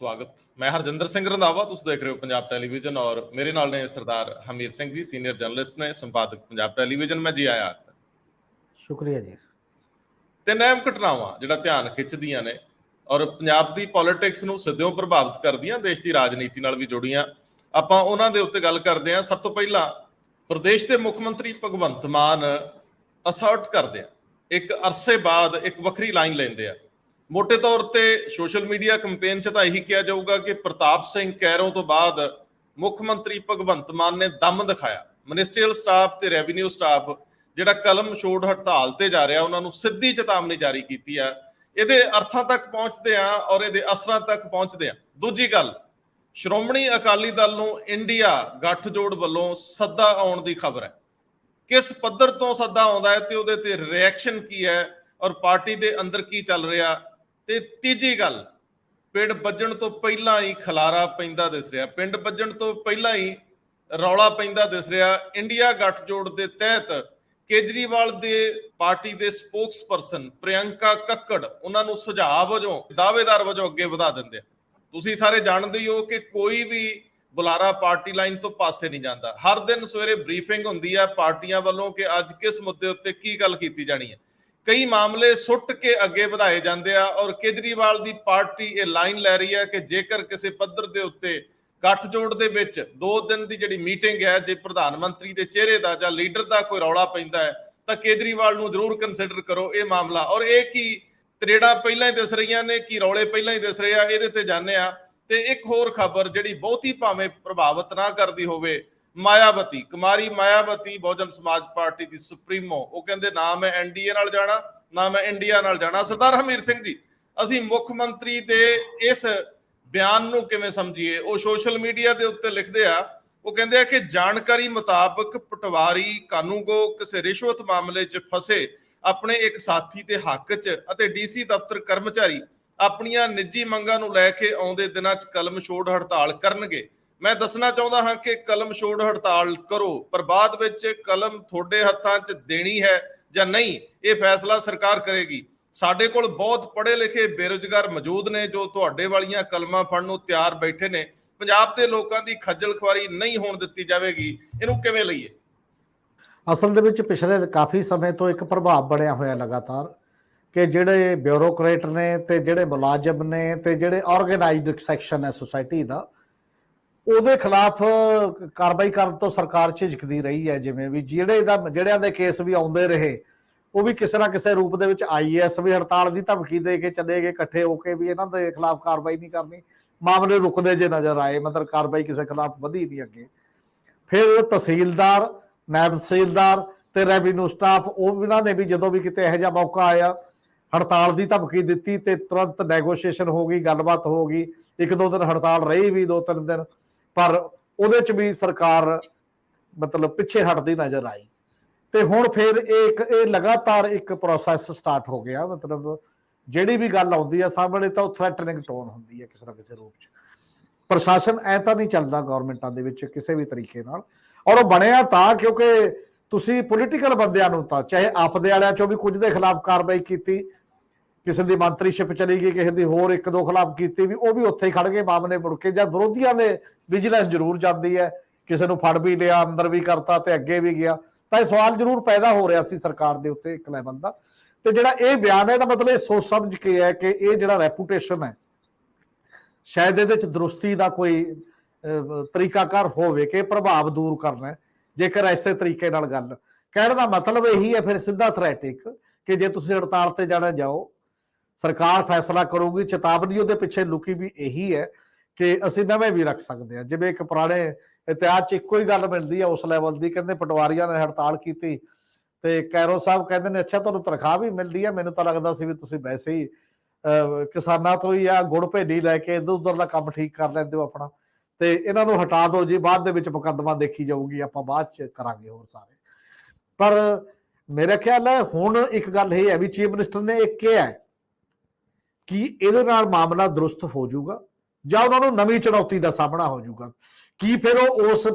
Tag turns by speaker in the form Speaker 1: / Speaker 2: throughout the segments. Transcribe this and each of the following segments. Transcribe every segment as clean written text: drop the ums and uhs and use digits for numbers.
Speaker 1: स्वागत। मैं हरजिंदर सिंह रंधावा, तुम देख रहे हो पंजाब टेलीविजन और मेरे नाल ने सरदार हमीर सिंह जी, सीनियर जर्नलिस्ट ने, संपादक पंजाब टेलीविजन। मैं जी आया
Speaker 2: शुक्रिया जी।
Speaker 1: ਤਿੰਨ ਅਹਿਮ ਘਟਨਾਵਾਂ ਜਿਹੜਾ ਧਿਆਨ ਖਿੱਚਦੀਆਂ ਨੇ ਔਰ ਪੰਜਾਬ ਦੀ ਪੋਲਿਟਿਕਸ ਨੂੰ ਸਿੱਧਿਓਂ ਪ੍ਰਭਾਵਿਤ ਕਰਦੀਆਂ, ਦੇਸ਼ ਦੀ ਰਾਜਨੀਤੀ ਨਾਲ ਵੀ ਜੁੜੀਆਂ, ਆਪਾਂ ਉਹਨਾਂ ਦੇ ਉੱਤੇ ਗੱਲ ਕਰਦੇ ਹਾਂ। ਸਭ ਤੋਂ ਪਹਿਲਾਂ ਪ੍ਰਦੇਸ਼ ਦੇ ਮੁੱਖ ਮੰਤਰੀ ਭਗਵੰਤ ਮਾਨ ਅਸਰਟ ਕਰਦੇ ਆ, ਇੱਕ ਅਰਸੇ ਬਾਅਦ ਇੱਕ ਵੱਖਰੀ ਲਾਈਨ ਲੈਂਦੇ ਆ। ਮੋਟੇ ਤੌਰ ਤੇ ਸੋਸ਼ਲ ਮੀਡੀਆ ਕੰਪੇਨ 'ਚ ਤਾਂ ਇਹੀ ਕਿਹਾ ਜਾਊਗਾ ਕਿ ਪ੍ਰਤਾਪ ਸਿੰਘ ਕੈਰੋਂ ਤੋਂ ਬਾਅਦ ਮੁੱਖ ਮੰਤਰੀ ਭਗਵੰਤ ਮਾਨ ਨੇ ਦਮ ਦਿਖਾਇਆ। ਮਿਨਿਸਟਰੀਅਲ ਸਟਾਫ ਤੇ ਰੈਵਨਿਊ ਸਟਾਫ ਜਿਹੜਾ ਕਲਮ ਛੋੜ ਹੜਤਾਲ ਤੇ ਜਾ ਰਿਹਾ, ਉਹਨਾਂ ਨੂੰ ਸਿੱਧੀ ਚੇਤਾਵਨੀ ਜਾਰੀ ਕੀਤੀ ਆ। ਇਹਦੇ ਅਰਥਾਂ ਤੱਕ ਪਹੁੰਚਦੇ ਆ ਔਰ ਇਹਦੇ ਅਸਰਾਂ ਤੱਕ ਪਹੁੰਚਦੇ ਆ। ਦੂਜੀ ਗੱਲ, ਸ਼੍ਰੋਮਣੀ ਅਕਾਲੀ ਦਲ ਨੂੰ ਇੰਡੀਆ ਗੱਠਜੋੜ ਵੱਲੋਂ ਸੱਦਾ ਆਉਣ ਦੀ ਖਬਰ ਹੈ। ਕਿਸ ਪੱਧਰ ਤੋਂ ਸੱਦਾ ਆਉਂਦਾ ਹੈ ਤੇ ਉਹਦੇ ਤੇ ਰਿਐਕਸ਼ਨ ਕੀ ਹੈ ਔਰ ਪਾਰਟੀ ਦੇ ਅੰਦਰ ਕੀ ਚੱਲ ਰਿਹਾ। ਤੇ ਤੀਜੀ ਗੱਲ, ਪਿੰਡ ਵੱਜਣ ਤੋਂ ਪਹਿਲਾਂ ਹੀ ਖਲਾਰਾ ਪੈਂਦਾ ਦਿਸ ਰਿਹਾ, ਪਿੰਡ ਵੱਜਣ ਤੋਂ ਪਹਿਲਾਂ ਹੀ ਰੌਲਾ ਪੈਂਦਾ ਦਿਸ ਰਿਹਾ। ਇੰਡੀਆ ਗੱਠਜੋੜ ਦੇ ਤਹਿਤ ਕੇਜਰੀਵਾਲ ਦੇ ਪਾਰਟੀ ਦੇ ਸਪੋਕਸਪਰਸਨ ਪ੍ਰਿਯੰਕਾ ਕੱਕੜ ਉਹਨਾਂ ਨੂੰ ਸੁਝਾਅ ਵਜੋਂ, ਦਾਅਵੇਦਾਰ ਵਜੋਂ ਅੱਗੇ ਵਧਾ ਦਿੰਦੇ ਆ। ਤੁਸੀਂ ਸਾਰੇ ਜਾਣਦੇ ਹੀ ਹੋ ਕਿ ਕੋਈ ਵੀ ਬੁਲਾਰਾ ਪਾਰਟੀ ਲਾਈਨ ਤੋਂ ਪਾਸੇ ਨਹੀਂ ਜਾਂਦਾ। ਹਰ ਦਿਨ ਸਵੇਰੇ ਬਰੀਫਿੰਗ ਹੁੰਦੀ ਹੈ ਪਾਰਟੀਆਂ ਵੱਲੋਂ ਕਿ ਅੱਜ ਕਿਸ ਮੁੱਦੇ ਉੱਤੇ ਕੀ ਗੱਲ ਕੀਤੀ ਜਾਣੀ ਹੈ। ਕਈ ਮਾਮਲੇ ਸੁੱਟ ਕੇ ਅੱਗੇ ਵਧਾਏ ਜਾਂਦੇ ਆ ਔਰ ਕੇਜਰੀਵਾਲ ਦੀ ਪਾਰਟੀ ਇਹ ਲਾਈਨ ਲੈ ਰਹੀ ਹੈ ਕਿ ਜੇਕਰ ਕਿਸੇ ਪੱਧਰ ਦੇ ਉੱਤੇ ਗੱਠਜੋੜ ਦੇ ਵਿੱਚ 2 ਦਿਨ ਦੀ ਜਿਹੜੀ ਮੀਟਿੰਗ ਹੈ, ਜੇ ਪ੍ਰਧਾਨ ਮੰਤਰੀ ਦੇ ਚਿਹਰੇ ਦਾ ਜਾਂ ਲੀਡਰ ਦਾ ਕੋਈ ਰੌਲਾ ਪੈਂਦਾ ਹੈ ਤਾਂ ਕੇਜਰੀਵਾਲ ਨੂੰ ਜ਼ਰੂਰ ਕੰਸੀਡਰ ਕਰੋ ਇਹ ਮਾਮਲਾ। ਔਰ ਇਹ ਕੀ ਤਰੇੜਾਂ ਪਹਿਲਾਂ ਹੀ ਦਿਸ ਰਹੀਆਂ ਨੇ, ਕੀ ਰੌਲੇ ਪਹਿਲਾਂ ਹੀ ਦਿਸ ਰਹੇ ਆ, ਇਹਦੇ ਤੇ ਜਾਣੇ ਆ। ਤੇ ਇੱਕ ਹੋਰ ਖਬਰ ਜਿਹੜੀ ਬਹੁਤੀ ਭਾਵੇਂ ਪ੍ਰਭਾਵਿਤ ਨਾ ਕਰਦੀ ਹੋਵੇ, ਮਾਇਆਵਤੀ, ਕੁਮਾਰੀ ਮਾਇਆਵਤੀ ਬਹੁਜਨ ਸਮਾਜ ਪਾਰਟੀ ਦੀ ਸੁਪਰੀਮੋ, ਉਹ ਕਹਿੰਦੇ ਨਾ ਮੈਂ ਐਨਡੀਏ ਨਾਲ ਜਾਣਾ, ਨਾ ਮੈਂ ਇੰਡੀਆ ਨਾਲ ਜਾਣਾ। ਸਰਦਾਰ ਹਮੀਰ ਸਿੰਘ ਜੀ, ਅਸੀਂ ਮੁੱਖ ਮੰਤਰੀ ਦੇ ਇਸ ਬਿਆਨ ਨੂੰ ਕਿਵੇਂ ਸਮਝੀਏ? ਉਹ ਸੋਸ਼ਲ ਮੀਡੀਆ ਦੇ ਉੱਤੇ ਲਿਖਦੇ ਆ, ਉਹ ਕਹਿੰਦੇ ਆ ਕਿ ਜਾਣਕਾਰੀ ਮੁਤਾਬਕ ਪਟਵਾਰੀ ਕਾਨੂੰਗੋ ਕਿਸੇ ਰਿਸ਼ਵਤ ਮਾਮਲੇ 'ਚ ਫਸੇ ਆਪਣੇ ਇੱਕ ਸਾਥੀ ਦੇ ਹੱਕ 'ਚ ਅਤੇ ਡੀਸੀ ਦਫ਼ਤਰ ਕਰਮਚਾਰੀ ਆਪਣੀਆਂ ਨਿੱਜੀ ਮੰਗਾਂ ਨੂੰ ਲੈ ਕੇ ਆਉਂਦੇ ਦਿਨਾਂ 'ਚ ਕਲਮ ਛੋੜ ਹੜਤਾਲ ਕਰਨਗੇ। ਮੈਂ ਦੱਸਣਾ ਚਾਹੁੰਦਾ ਹਾਂ ਕਿ ਕਲਮ ਛੋੜ ਹੜਤਾਲ ਕਰੋ, ਪਰ ਬਾਅਦ ਵਿੱਚ ਕਲਮ ਤੁਹਾਡੇ ਹੱਥਾਂ 'ਚ ਦੇਣੀ ਹੈ ਜਾਂ ਨਹੀਂ, ਇਹ ਫੈਸਲਾ ਸਰਕਾਰ ਕਰੇਗੀ। ਸਾਡੇ ਕੋਲ ਬਹੁਤ ਪੜ੍ਹੇ ਲਿਖੇ ਬੇਰੁਜ਼ਗਾਰ ਮੌਜੂਦ ਨੇ ਜੋ ਤੁਹਾਡੇ ਵਾਲੀਆਂ ਕਲਮਾਂ ਫੜਨ ਨੂੰ ਤਿਆਰ ਬੈਠੇ ਨੇ। ਪੰਜਾਬ ਦੇ ਲੋਕਾਂ ਦੀ ਖੱਜਲ ਖੁਆਰੀ ਨਹੀਂ ਹੋਣ ਦਿੱਤੀ ਜਾਵੇਗੀ। ਇਹਨੂੰ ਕਿਵੇਂ ਲਈਏ?
Speaker 2: ਅਸਲ ਦੇ ਵਿੱਚ ਪਿਛਲੇ ਕਾਫੀ ਸਮੇਂ ਤੋਂ ਇੱਕ ਪ੍ਰਭਾਵ ਬਣਿਆ ਹੋਇਆ ਲਗਾਤਾਰ ਕਿ ਜਿਹੜੇ ਬਿਊਰੋਕਰੇਟ ਨੇ ਤੇ ਜਿਹੜੇ ਮੁਲਾਜ਼ਮ ਨੇ ਤੇ ਜਿਹੜੇ ਆਰਗੇਨਾਈਜ਼ਡ ਸੈਕਸ਼ਨ ਹੈ ਸੋਸਾਇਟੀ ਦਾ, ਉਹਦੇ ਖਿਲਾਫ ਕਾਰਵਾਈ ਕਰਨ ਤੋਂ ਸਰਕਾਰ ਝਿਜਕਦੀ ਰਹੀ ਹੈ। ਜਿਵੇਂ ਵੀ ਜਿਹੜਿਆਂ ਦੇ ਕੇਸ ਵੀ ਆਉਂਦੇ ਰਹੇ, ਉਹ ਵੀ ਕਿਸੇ ਨਾ ਕਿਸੇ ਰੂਪ ਦੇ ਵਿੱਚ ਆਈਏਐਸ ਵੀ ਹੜਤਾਲ ਦੀ ਧਮਕੀ ਦੇ ਕੇ ਚਲੇ ਗਏ ਇਕੱਠੇ ਹੋ ਕੇ ਵੀ ਇਹਨਾਂ ਦੇ ਖਿਲਾਫ ਕਾਰਵਾਈ ਨਹੀਂ ਕਰਨੀ। ਮਾਮਲੇ ਰੁਕਦੇ ਜੇ ਨਜ਼ਰ ਆਏ, ਮਤਲਬ ਕਾਰਵਾਈ ਕਿਸੇ ਖਿਲਾਫ ਵਧੀ ਨਹੀਂ ਅੱਗੇ। ਫਿਰ ਤਹਿਸੀਲਦਾਰ, ਨਾਇਬ ਤਹਿਸੀਲਦਾਰ ਤੇ ਰੈਵਨਿਊ ਸਟਾਫ, ਉਹ ਇਹਨਾਂ ਨੇ ਵੀ ਜਦੋਂ ਵੀ ਕਿਤੇ ਇਹੋ ਜਿਹਾ ਮੌਕਾ ਆਇਆ ਹੜਤਾਲ ਦੀ ਧਮਕੀ ਦਿੱਤੀ ਤੇ ਤੁਰੰਤ ਨੈਗੋਸ਼ੀਏਸ਼ਨ ਹੋ ਗਈ, ਗੱਲਬਾਤ ਹੋ ਗਈ। 1-2 ਦਿਨ ਹੜਤਾਲ ਰਹੀ ਵੀ, 2-3 ਦਿਨ, ਪਰ ਉਹਦੇ 'ਚ ਵੀ ਸਰਕਾਰ ਮਤਲਬ ਪਿੱਛੇ ਹਟਦੀ ਨਜ਼ਰ ਆਈ। ਤੇ ਹੁਣ ਫਿਰ ਇਹ ਲਗਾਤਾਰ ਇੱਕ ਪ੍ਰੋਸੈਸ ਸਟਾਰਟ ਹੋ ਗਿਆ। ਮਤਲਬ ਜਿਹੜੀ ਵੀ ਗੱਲ ਆਉਂਦੀ ਹੈ ਸਾਹਮਣੇ ਤਾਂ ਉਹ ਥ੍ਰੈਟਨਿੰਗ ਟੋਨ ਹੁੰਦੀ ਹੈ ਕਿਸੇ ਨਾ ਕਿਸੇ ਰੂਪ 'ਚ। ਪ੍ਰਸ਼ਾਸਨ ਐ ਤਾਂ ਨਹੀਂ ਚੱਲਦਾ ਗੌਰਮੈਂਟਾਂ ਦੇ ਵਿੱਚ ਕਿਸੇ ਵੀ ਤਰੀਕੇ ਨਾਲ, ਔਰ ਉਹ ਬਣਿਆ ਤਾਂ ਕਿਉਂਕਿ ਤੁਸੀਂ ਪੋਲੀਟੀਕਲ ਬੰਦਿਆਂ ਨੂੰ ਤਾਂ ਚਾਹੇ ਆਪਦੇ ਵਾਲਿਆਂ 'ਚੋਂ ਵੀ ਕੁਝ ਦੇ ਖਿਲਾਫ ਕਾਰਵਾਈ ਕੀਤੀ, ਕਿਸੇ ਦੀ ਮੰਤਰੀਸ਼ਿਪ ਚਲੀ ਗਈ, ਕਿਸੇ ਦੀ ਹੋਰ 1-2 ਖਿਲਾਫ ਕੀਤੀ ਵੀ, ਉਹ ਵੀ ਉੱਥੇ ਹੀ ਖੜ ਗਏ ਮਾਮਲੇ ਮੁੜ ਕੇ। ਜਾਂ ਵਿਰੋਧੀਆਂ ਦੇ ਵਿਜੀਲੈਂਸ ਜ਼ਰੂਰ ਜਾਂਦੀ ਹੈ, ਕਿਸੇ ਨੂੰ ਫੜ ਵੀ ਲਿਆ, ਅੰਦਰ ਵੀ ਕਰਤਾ ਤੇ ਅੱਗੇ ਵੀ ਗਿਆ, ਤਾਂ ਇਹ ਸਵਾਲ ਜ਼ਰੂਰ ਪੈਦਾ ਹੋ ਰਿਹਾ ਸੀ ਸਰਕਾਰ ਦੇ ਉੱਤੇ ਇੱਕ ਲੈਵਲ ਦਾ। ਤੇ ਜਿਹੜਾ ਇਹ ਬਿਆਨ ਹੈ ਇਹਦਾ ਮਤਲਬ ਇਹ ਸੋਚ ਸਮਝ ਕੇ ਹੈ ਕਿ ਇਹ ਜਿਹੜਾ ਰੈਪੂਟੇਸ਼ਨ ਹੈ, ਸ਼ਾਇਦ ਇਹਦੇ 'ਚ ਦਰੁਸਤੀ ਦਾ ਕੋਈ ਤਰੀਕਾਕਾਰ ਹੋਵੇ ਕਿ ਪ੍ਰਭਾਵ ਦੂਰ ਕਰਨਾ। ਜੇਕਰ ਐਸੇ ਤਰੀਕੇ ਨਾਲ ਗੱਲ ਕਹਿਣ ਦਾ ਮਤਲਬ ਇਹੀ ਹੈ ਫਿਰ ਸਿੱਧਾ ਥ੍ਰੈਟਿਕ ਕਿ ਜੇ ਤੁਸੀਂ ਹੜਤਾਲ ਤੇ ਜਾਣਾ ਜਾਓ, ਸਰਕਾਰ ਫੈਸਲਾ ਕਰੂਗੀ। ਚੇਤਾਵਨੀ ਉਹਦੇ ਪਿੱਛੇ ਲੁਕੀ ਵੀ ਇਹੀ ਹੈ ਕਿ ਅਸੀਂ ਨਵੇਂ ਵੀ ਰੱਖ ਸਕਦੇ ਹਾਂ। ਜਿਵੇਂ ਇੱਕ ਪੁਰਾਣੇ ਇਤਿਹਾਸ 'ਚ ਇੱਕੋ ਹੀ ਗੱਲ ਮਿਲਦੀ ਹੈ ਉਸ ਲੈਵਲ ਦੀ, ਕਹਿੰਦੇ ਪਟਵਾਰੀਆਂ ਨੇ ਹੜਤਾਲ ਕੀਤੀ ਤੇ ਕੈਰੋ ਸਾਹਿਬ ਕਹਿੰਦੇ ਨੇ ਅੱਛਾ ਤੁਹਾਨੂੰ ਤਨਖਾਹ ਵੀ ਮਿਲਦੀ ਹੈ, ਮੈਨੂੰ ਤਾਂ ਲੱਗਦਾ ਸੀ ਵੀ ਤੁਸੀਂ ਵੈਸੇ ਹੀ ਕਿਸਾਨਾਂ ਤੋਂ ਹੀ ਆ ਗੁੜ ਭੇਡੀ ਲੈ ਕੇ ਇੱਧਰ ਉੱਧਰ ਦਾ ਕੰਮ ਠੀਕ ਕਰ ਲੈਂਦੇ ਹੋ ਆਪਣਾ, ਤੇ ਇਹਨਾਂ ਨੂੰ ਹਟਾ ਦਿਓ ਜੀ, ਬਾਅਦ ਦੇ ਵਿੱਚ ਮੁਕੱਦਮਾ ਦੇਖੀ ਜਾਊਗੀ, ਆਪਾਂ ਬਾਅਦ 'ਚ ਕਰਾਂਗੇ ਹੋਰ ਸਾਰੇ। ਪਰ ਮੇਰਾ ਖਿਆਲ ਹੈ ਹੁਣ ਇੱਕ ਗੱਲ ਇਹ ਹੈ ਵੀ ਚੀਫ ਮਿਨਿਸਟਰ ਨੇ ਇਹ ਕਿਹਾ ਕਿ ਇਹਦੇ ਨਾਲ ਮਾਮਲਾ ਦਰੁਸਤ ਹੋ ਜਾਊਗਾ ਜਾਂ ਉਹਨਾਂ ਨੂੰ ਨਵੀਂ ਚੁਣੌਤੀ ਦਾ ਸਾਹਮਣਾ ਹੋ ਜਾਊਗਾ। ਕੀ ਫਿਰ ਉਹ ਉਸ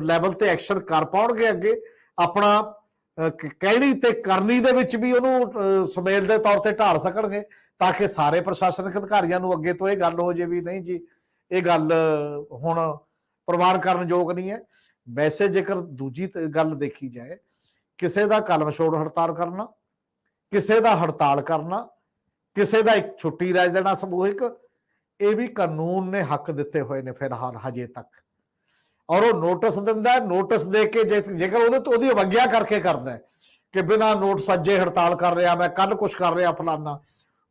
Speaker 2: ਲੈਵਲ ਤੇ ਐਕਸ਼ਨ ਕਰ ਪਾਉਣਗੇ ਅੱਗੇ? ਆਪਣਾ ਕਹਿਣੀ ਤੇ ਕਰਨੀ ਦੇ ਵਿੱਚ ਵੀ ਉਹਨੂੰ ਸੁਮੇਲ ਦੇ ਤੌਰ ਤੇ ਢਾਲ ਸਕਣਗੇ ਤਾਂ ਕਿ ਸਾਰੇ ਪ੍ਰਸ਼ਾਸਨਿਕ ਅਧਿਕਾਰੀਆਂ ਨੂੰ ਅੱਗੇ ਤੋਂ ਇਹ ਗੱਲ ਹੋ ਜੇ ਵੀ ਨਹੀਂ ਜੀ ਇਹ ਗੱਲ ਹੁਣ ਪ੍ਰਵਾਨ ਕਰਨ ਯੋਗ ਨਹੀਂ ਹੈ। ਵੈਸੇ ਜੇਕਰ ਦੂਜੀ ਗੱਲ ਦੇਖੀ ਜਾਏ, ਕਿਸੇ ਦਾ ਕਲਮ ਛੋੜ ਹੜਤਾਲ ਕਰਨਾ, ਕਿਸੇ ਦਾ ਹੜਤਾਲ ਕਰਨਾ, ਕਿਸੇ ਦਾ ਇੱਕ ਛੁੱਟੀ ਰਹਿ ਦੇਣਾ ਸਮੂਹਿਕ, ਇਹ ਵੀ ਕਾਨੂੰਨ ਨੇ ਹੱਕ ਦਿੱਤੇ ਹੋਏ ਨੇ ਫਿਲਹਾਲ ਹਜੇ ਤੱਕ। ਔਰ ਉਹ ਨੋਟਿਸ ਦਿੰਦਾ, ਨੋਟਿਸ ਦੇ ਕੇ ਜੇਕਰ ਉਹਦੇ ਤੋਂ ਉਹਦੀ ਅਵਗਿਆ ਕਰਕੇ ਕਰਦਾ ਕਿ ਬਿਨਾਂ ਨੋਟਿਸ ਅੱਜੇ ਹੜਤਾਲ ਕਰ ਰਿਹਾ, ਮੈਂ ਕੱਲ ਕੁਛ ਕਰ ਰਿਹਾ ਫਲਾਨਾ,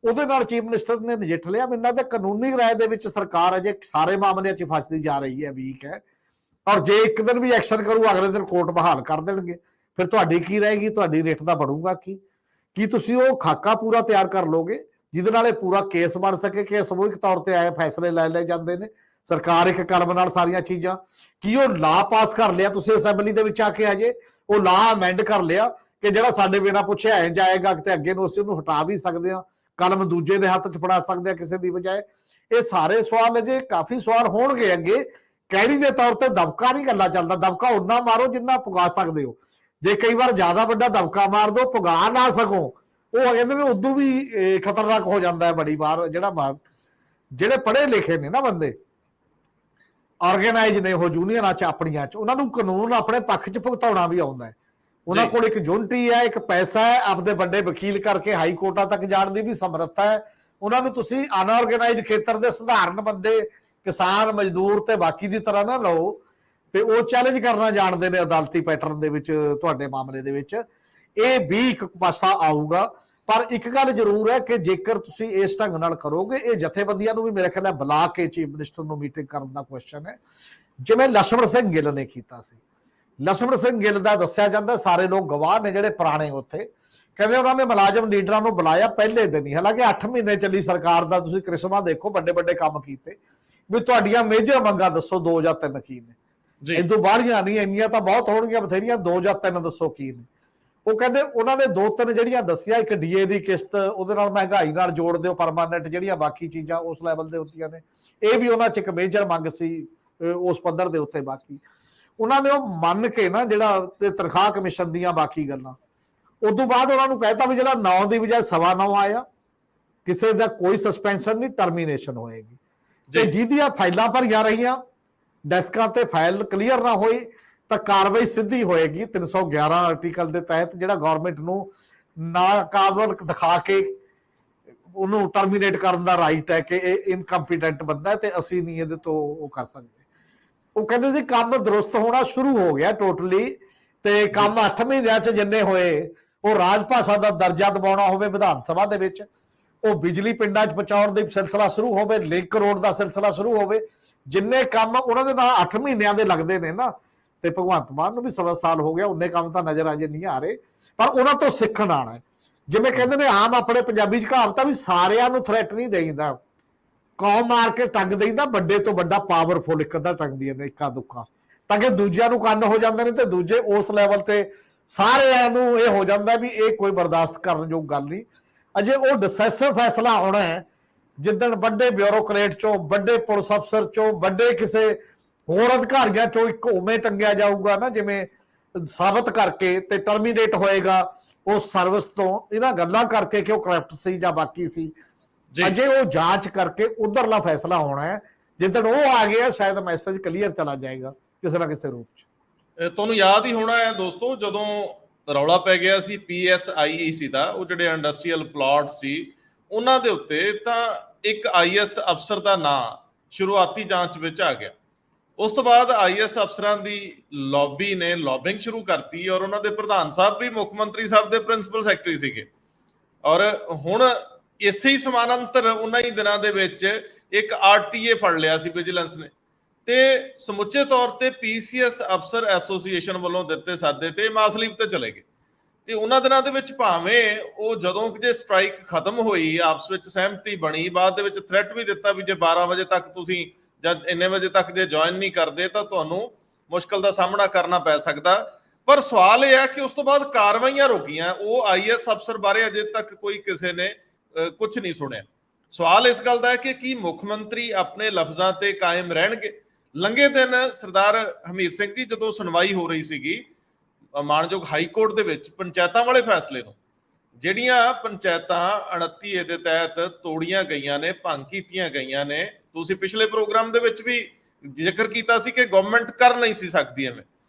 Speaker 2: ਉਹਦੇ ਨਾਲ ਚੀਫ ਮਿਨਿਸਟਰ ਨੇ ਨਜਿੱਠ ਲਿਆ। ਮੈਨੂੰ ਲੱਗਦਾ ਕਾਨੂੰਨੀ ਰਾਏ ਦੇ ਵਿੱਚ ਸਰਕਾਰ ਅਜੇ ਸਾਰੇ ਮਾਮਲਿਆਂ 'ਚ ਫਸਦੀ ਜਾ ਰਹੀ ਹੈ, ਵੀਕ ਹੈ। ਔਰ ਜੇ ਇੱਕ ਦਿਨ ਵੀ ਐਕਸ਼ਨ ਕਰੂ, ਅਗਲੇ ਦਿਨ ਕੋਰਟ ਬਹਾਲ ਕਰ ਦੇਣਗੇ, ਫਿਰ ਤੁਹਾਡੀ ਕੀ ਰਹੇਗੀ, ਤੁਹਾਡੀ ਰਿਟ ਦਾ ਬਣੂਗਾ ਕੀ ਤੁਸੀਂ ਉਹ ਖਾਕਾ ਪੂਰਾ ਤਿਆਰ ਕਰ ਲੋਗੇ ਜਿਹਦੇ ਨਾਲ ਇਹ ਪੂਰਾ ਕੇਸ ਬਣ ਸਕੇ ਕਿ ਸਮੂਹਿਕ ਤੌਰ ਤੇ ਆਏ ਫੈਸਲੇ ਲੈ ਲਏ ਜਾਂਦੇ ਨੇ, ਸਰਕਾਰ ਇੱਕ ਕਲਮ ਨਾਲ ਸਾਰੀਆਂ ਚੀਜ਼ਾਂ। ਕੀ ਉਹ ਲਾ ਪਾਸ ਕਰ ਲਿਆ ਤੁਸੀਂ ਅਸੈਂਬਲੀ ਦੇ ਵਿੱਚ ਆ ਕੇ, ਹਜੇ ਉਹ ਲਾ ਅਮੈਂਡ ਕਰ ਲਿਆ ਕਿ ਜਿਹੜਾ ਸਾਡੇ ਬਿਨਾਂ ਪੁੱਛੇ ਐ ਜਾਏਗਾ ਤੇ ਅੱਗੇ ਨੂੰ ਅਸੀਂ ਉਹਨੂੰ ਹਟਾ ਵੀ ਸਕਦੇ ਹਾਂ, ਕਲਮ ਦੂਜੇ ਦੇ ਹੱਥ 'ਚ ਫੜਾ ਸਕਦੇ ਹਾਂ ਕਿਸੇ ਦੀ ਬਜਾਏ? ਇਹ ਸਾਰੇ ਸਵਾਲ ਅਜੇ ਕਾਫੀ ਸਵਾਲ ਹੋਣਗੇ ਅੱਗੇ। ਕਹਿਣੀ ਦੇ ਤੌਰ ਤੇ ਦਬਕਾ ਨਹੀਂ ਗੱਲਾਂ ਚੱਲਦਾ, ਦਬਕਾ ਉਨਾ ਮਾਰੋ ਜਿੰਨਾ ਪੁਗਾ ਸਕਦੇ ਹੋ। ਜੇ ਕਈ ਵਾਰ ਜ਼ਿਆਦਾ ਵੱਡਾ ਦਬਕਾ ਮਾਰ ਦੋ, ਪੁਗਾ ਨਾ ਸਕੋ, ਉਹ ਕਹਿੰਦੇ ਨੇ ਉਦੋਂ ਵੀ ਖਤਰਨਾਕ ਹੋ ਜਾਂਦਾ ਹੈ ਬੜੀ ਵਾਰ। ਜਿਹੜੇ ਪੜ੍ਹੇ ਲਿਖੇ ਨੇ ਨਾ ਬੰਦੇ, ਆਰਗੇਨਾਈਜ਼ ਨੇ ਉਹ ਯੂਨੀਅਨਾਂ 'ਚ ਆਪਣੀਆਂ 'ਚ, ਉਹਨਾਂ ਨੂੰ ਕਾਨੂੰਨ ਆਪਣੇ ਪੱਖ 'ਚ ਭੁਗਤਾਉਣਾ ਵੀ ਆਉਂਦਾ ਹੈ। ਉਹਨਾਂ ਕੋਲ ਇੱਕ ਯੂਨਿਟੀ ਹੈ, ਇੱਕ ਪੈਸਾ ਹੈ, ਆਪਦੇ ਵੱਡੇ ਵਕੀਲ ਕਰਕੇ ਹਾਈ ਕੋਰਟਾਂ ਤੱਕ ਜਾਣ ਦੀ ਵੀ ਸਮਰੱਥਾ ਹੈ। ਉਹਨਾਂ ਨੂੰ ਤੁਸੀਂ ਅਨਆਰਗੇਨਾਈਜ਼ਡ ਖੇਤਰ ਦੇ ਸਧਾਰਨ ਬੰਦੇ, ਕਿਸਾਨ, ਮਜ਼ਦੂਰ ਤੇ ਬਾਕੀ ਦੀ ਤਰ੍ਹਾਂ ਨਾ ਲਓ, ਤੇ ਉਹ ਚੈਲੰਜ ਕਰਨਾ ਜਾਣਦੇ ਨੇ ਅਦਾਲਤੀ ਪੈਟਰਨ ਦੇ ਵਿੱਚ। ਤੁਹਾਡੇ ਮਾਮਲੇ ਦੇ ਵਿੱਚ ਇਹ ਵੀ ਇੱਕ ਪਾਸਾ ਆਊਗਾ। ਪਰ ਇੱਕ ਗੱਲ ਜ਼ਰੂਰ ਹੈ ਕਿ ਜੇਕਰ ਤੁਸੀਂ ਇਸ ਢੰਗ ਨਾਲ ਕਰੋਗੇ, ਇਹ ਜਥੇਬੰਦੀਆਂ ਨੂੰ ਵੀ ਮੇਰੇ ਖਿਆਲ ਨਾਲ ਬੁਲਾ ਕੇ ਚੀਫ ਮਿਨਿਸਟਰ ਨੂੰ ਮੀਟਿੰਗ ਕਰਨ ਦਾ ਕੁਐਸਚਨ ਹੈ, ਜਿਵੇਂ ਲਛਮਣ ਸਿੰਘ ਗਿੱਲ ਨੇ ਕੀਤਾ ਸੀ। ਲਛਮਣ ਸਿੰਘ ਗਿੱਲ ਦਾ ਦੱਸਿਆ ਜਾਂਦਾ, ਸਾਰੇ ਲੋਕ ਗਵਾਹ ਨੇ ਜਿਹੜੇ ਪੁਰਾਣੇ ਉੱਥੇ, ਕਹਿੰਦੇ ਉਹਨਾਂ ਨੇ ਮੁਲਾਜ਼ਮ ਲੀਡਰਾਂ ਨੂੰ ਬੁਲਾਇਆ ਪਹਿਲੇ ਦਿਨ ਹੀ। ਹਾਲਾਂਕਿ 8 ਮਹੀਨੇ ਚੱਲੀ ਸਰਕਾਰ ਦਾ, ਤੁਸੀਂ ਕ੍ਰਿਸ਼ਮਾ ਦੇਖੋ, ਵੱਡੇ ਵੱਡੇ ਕੰਮ ਕੀਤੇ, ਵੀ ਤੁਹਾਡੀਆਂ ਮੇਜਰ ਮੰਗਾਂ ਦੱਸੋ 2 ਜਾਂ 3 ਕੀ ਨੇ, ਇਦੋਂ ਬਾਹਲੀਆਂ ਨਹੀਂ, ਇੰਨੀਆਂ ਤਾਂ ਬਹੁਤ ਹੋਣਗੀਆਂ ਬਥੇਰੀਆਂ, 2 ਜਾਂ 3 ਦੱਸੋ ਕੀ ਨੇ। ਉਹ ਕਹਿੰਦੇ ਉਹਨਾਂ ਨੇ 2-3 ਜਿਹੜੀਆਂ ਦੱਸਿਆ, ਇੱਕ ਡੀਏ ਦੀ ਕਿਸ਼ਤ, ਉਹਦੇ ਨਾਲ ਮਹਿੰਗਾਈ ਨਾਲ ਜੋੜ ਦਿਓ ਪਰਮਾਨੈਂਟ, ਜਿਹੜੀਆਂ ਬਾਕੀ ਚੀਜ਼ਾਂ ਉਸ ਲੈਵਲ ਦੇ ਹੁੰਦੀਆਂ ਨੇ, ਇਹ ਵੀ ਉਹਨਾਂ 'ਚ ਇੱਕ ਮੇਜਰ ਮੰਗ ਸੀ ਉਸ ਪੱਧਰ ਦੇ ਉੱਤੇ। ਬਾਕੀ ਉਹਨਾਂ ਨੇ ਉਹ ਮੰਨ ਕੇ ਨਾ, ਜਿਹੜਾ ਤੇ ਤਨਖਾਹ ਕਮਿਸ਼ਨ ਦੀਆਂ ਬਾਕੀ ਗੱਲਾਂ, ਉਦੋਂ ਬਾਅਦ ਉਹਨਾਂ ਨੂੰ ਕਹਿਤਾ ਵੀ ਜਿਹੜਾ 9 ਦੀ ਬਜਾਏ 9.25 ਆਇਆ, ਕਿਸੇ ਦਾ ਕੋਈ ਸਸਪੈਂਸ਼ਨ ਨਹੀਂ, ਟਰਮੀਨੇਸ਼ਨ ਹੋਏਗੀ। ਤੇ ਜਿਹਦੀਆਂ ਫਾਈਲਾਂ ਭਰੀਆਂ ਰਹੀਆਂ, ਡੈਸਕਾਂ ਤੇ ਫਾਈਲ ਕਲੀਅਰ ਨਾ ਹੋਈ, ਤਾਂ ਕਾਰਵਾਈ ਸਿੱਧੀ ਹੋਏਗੀ 311 ਆਰਟੀਕਲ ਦੇ ਤਹਿਤ, ਜਿਹੜਾ ਗਵਰਨਮੈਂਟ ਨੂੰ ਨਾਕਾਬਲ ਦਿਖਾ ਕੇ ਉਹਨੂੰ ਟਰਮੀਨੇਟ ਕਰਨ ਦਾ ਰਾਈਟ ਹੈ ਕਿ ਇਹ ਇਨਕੰਪੀਟੈਂਟ ਬੰਦਾ ਹੈ ਤੇ ਅਸੀਂ ਨਹੀਂ ਇਹਦੇ ਤੋਂ ਉਹ ਕਰ ਸਕਦੇ। ਉਹ ਕਹਿੰਦੇ ਜੀ ਕੰਮ ਦਰੁਸਤ ਹੋਣਾ ਸ਼ੁਰੂ ਹੋ ਗਿਆ ਟੋਟਲੀ, ਤੇ ਕੰਮ 8 ਮਹੀਨਿਆਂ 'ਚ ਜਿੰਨੇ ਹੋਏ, ਉਹ ਰਾਜ ਭਾਸ਼ਾ ਦਾ ਦਰਜਾ ਦਿਵਾਉਣਾ ਹੋਵੇ ਵਿਧਾਨ ਸਭਾ ਦੇ ਵਿੱਚ, ਉਹ ਬਿਜਲੀ ਪਿੰਡਾਂ 'ਚ ਪਹੁੰਚਾਉਣ ਦਾ ਸਿਲਸਿਲਾ ਸ਼ੁਰੂ ਹੋਵੇ, ਲਿੰਕ ਰੋਡ ਦਾ ਸਿਲਸਿਲਾ ਸ਼ੁਰੂ ਹੋਵੇ, ਜਿੰਨੇ ਕੰਮ ਉਹਨਾਂ ਦੇ ਨਾਲ 8 ਮਹੀਨਿਆਂ ਦੇ ਲੱਗਦੇ ਨੇ ਨਾ। ਤੇ ਭਗਵੰਤ ਮਾਨ ਨੂੰ ਵੀ 1.25 ਸਾਲ ਹੋ ਗਿਆ, ਉਹਨੇ ਕੰਮ ਤਾਂ ਨਜ਼ਰ ਅਜੇ ਨਹੀਂ ਆ ਰਹੇ, ਪਰ ਉਹਨਾਂ ਤੋਂ ਸਿੱਖਣ ਆਣਾ। ਜਿਵੇਂ ਕਹਿੰਦੇ ਨੇ ਆਮ ਆਪਣੇ ਪੰਜਾਬੀ 'ਚ ਕਹਾਵਤ ਆ ਵੀ ਸਾਰਿਆਂ ਨੂੰ ਥ੍ਰੈਟ ਨਹੀਂ ਦੇਈਦਾ, ਕੌਮ ਮਾਰ ਕੇ ਟੰਗ ਦੇਈਦਾ, ਵੱਡੇ ਤੋਂ ਵੱਡਾ ਪਾਵਰਫੁਲ ਇੱਕ ਅੱਧਾ ਟੰਗਦੀਆਂ ਨੇ, ਇੱਕਾ ਦੁੱਕਾ, ਤਾਂ ਕਿ ਦੂਜਿਆਂ ਨੂੰ ਕੰਨ ਹੋ ਜਾਂਦੇ ਨੇ, ਤੇ ਦੂਜੇ ਉਸ ਲੈਵਲ ਤੇ ਸਾਰਿਆਂ ਨੂੰ ਇਹ ਹੋ ਜਾਂਦਾ ਵੀ ਇਹ ਕੋਈ ਬਰਦਾਸ਼ਤ ਕਰਨ ਯੋਗ ਗੱਲ ਨਹੀਂ। ਅਜੇ ਉਹ ਡਿਸਾਈਸਿਵ ਫੈਸਲਾ ਆਉਣਾ ਹੈ ਜਿੱਦਣ ਵੱਡੇ ਬਿਊਰੋਕਰੇਟ ਚੋਂ, ਵੱਡੇ ਪੁਲਿਸ ਅਫਸਰ ਚੋਂ, ਵੱਡੇ ਕਿਸੇ ਹੋਰ ਅਧਿਕਾਰੀਆਂ ਚੋਂ ਇੱਕ ਉਵੇਂ ਟੰਗਿਆ ਜਾਊਗਾ ਨਾ, ਜਿਵੇਂ ਸਾਬਤ ਕਰਕੇ ਤੇ ਟਰਮੀਨੇਟ ਹੋਏਗਾ ਉਸ ਸਰਵਿਸ ਤੋਂ, ਇਹਨਾਂ ਗੱਲਾਂ ਕਰਕੇ ਕਿ ਉਹ ਕਰਪਟ ਸੀ ਜਾਂ ਬਾਕੀ ਸੀ। ਅਜੇ ਉਹ ਜਾਂਚ ਕਰਕੇ ਉਧਰਲਾ ਫੈਸਲਾ ਹੋਣਾ ਹੈ। ਜਿੱਦਣ ਉਹ ਆ ਗਿਆ, ਸ਼ਾਇਦ ਮੈਸੇਜ ਕਲੀਅਰ ਚਲਾ ਜਾਏਗਾ ਕਿਸੇ ਨਾ ਕਿਸੇ ਰੂਪ 'ਚ।
Speaker 1: ਤੁਹਾਨੂੰ ਯਾਦ ਹੀ ਹੋਣਾ ਹੈ ਦੋਸਤੋ, ਜਦੋਂ ਰੌਲਾ ਪੈ ਗਿਆ ਸੀ PSIEC ਦਾ, ਉਹ ਜਿਹੜੇ ਇੰਡਸਟਰੀਅਲ ਪਲਾਟ ਸੀ ਉਹਨਾਂ ਦੇ ਉੱਤੇ, ਤਾਂ ਇੱਕ IS ਅਫਸਰ ਦਾ ਨਾਂ ਸ਼ੁਰੂਆਤੀ ਜਾਂਚ ਵਿੱਚ ਆ ਗਿਆ। ਉਸ ਤੋਂ ਬਾਅਦ IS ਅਫਸਰਾਂ ਦੀ ਲੌਬੀ ਨੇ ਲੌਬਿੰਗ ਸ਼ੁਰੂ ਕਰਤੀ, ਔਰ ਉਹਨਾਂ ਦੇ ਪ੍ਰਧਾਨ ਸਾਹਿਬ ਵੀ ਮੁੱਖ ਮੰਤਰੀ ਸਾਹਿਬ ਦੇ ਪ੍ਰਿੰਸੀਪਲ ਸੈਕਟਰੀ ਸੀਗੇ। ਔਰ ਹੁਣ ਇਸੇ ਹੀ ਸਮਾਨਾਂਤਰ ਉਹਨਾਂ ਹੀ ਦਿਨਾਂ ਦੇ ਵਿੱਚ ਇੱਕ RTA ਫੜ ਲਿਆ ਸੀ ਵਿਜੀਲੈਂਸ ਨੇ, ਤੇ ਸਮੁੱਚੇ ਤੌਰ ਤੇ PCS ਅਫਸਰ ਐਸੋਸੀਏਸ਼ਨ ਵੱਲੋਂ ਦਿੱਤੇ ਸਾਦੇ ਤੇ ਮਾਸਲੀਪ ਤੇ ਚਲੇ ਗਏ। ਤੇ ਉਹਨਾਂ ਦਿਨਾਂ ਦੇ ਵਿੱਚ ਭਾਵੇਂ ਉਹ ਜਦੋਂ ਜੇ ਸਟ੍ਰਾਈਕ ਖਤਮ ਹੋਈ, ਆਪਸ ਵਿੱਚ ਸਹਿਮਤੀ ਬਣੀ, ਬਾਅਦ ਦੇ ਵਿੱਚ ਥ੍ਰੈਟ ਵੀ ਦਿੱਤਾ ਵੀ ਜੇ 12 ਵਜੇ ਤੱਕ ਤੁਸੀਂ ਜਾਂ ਇੰਨੇ ਵਜੇ ਤੱਕ ਜੇ ਜੁਆਇਨ ਨਹੀਂ ਕਰਦੇ ਤਾਂ ਤੁਹਾਨੂੰ ਮੁਸ਼ਕਲ ਦਾ ਸਾਹਮਣਾ ਕਰਨਾ ਪੈ ਸਕਦਾ। ਪਰ ਸਵਾਲ ਇਹ ਹੈ ਕਿ ਉਸ ਤੋਂ ਬਾਅਦ ਕਾਰਵਾਈਆਂ ਰੁਕੀਆਂ, ਉਹ IS ਅਫਸਰ ਬਾਰੇ ਅਜੇ ਤੱਕ ਕੋਈ ਕਿਸੇ ਨੇ ਕੁਝ ਨਹੀਂ ਸੁਣਿਆ। ਸਵਾਲ ਇਸ ਗੱਲ ਦਾ ਹੈ ਕਿ ਕੀ ਮੁੱਖ ਮੰਤਰੀ ਆਪਣੇ ਲਫ਼ਜ਼ਾਂ ਤੇ ਕਾਇਮ ਰਹਿਣਗੇ? ਲੰਘੇ ਦਿਨ ਸਰਦਾਰ ਹਮੀਰ ਸਿੰਘ ਜੀ, ਜਦੋਂ ਸੁਣਵਾਈ ਹੋ ਰਹੀ ਸੀਗੀ ਮਾਣਯੋਗ ਹਾਈ ਕੋਰਟ ਦੇ ਵਿੱਚ ਪੰਚਾਇਤਾਂ ਵਾਲੇ ਫੈਸਲੇ ਨੂੰ, ਜਿਹੜੀਆਂ ਪੰਚਾਇਤਾਂ 29A ਦੇ ਤਹਿਤ ਤੋੜੀਆਂ ਗਈਆਂ ਨੇ, ਭੰਗ ਕੀਤੀਆਂ ਗਈਆਂ ਨੇ, ਤੁਸੀਂ ਪਿਛਲੇ ਪ੍ਰੋਗਰਾਮ ਦੇ ਵਿੱਚ ਵੀ ਜ਼ਿਕਰ ਕੀਤਾ ਸੀ ਕਿ ਗਵਰਨਮੈਂਟ ਕਰ ਨਹੀਂ ਸੀ ਸਕਦੀ ਐਵੇਂ।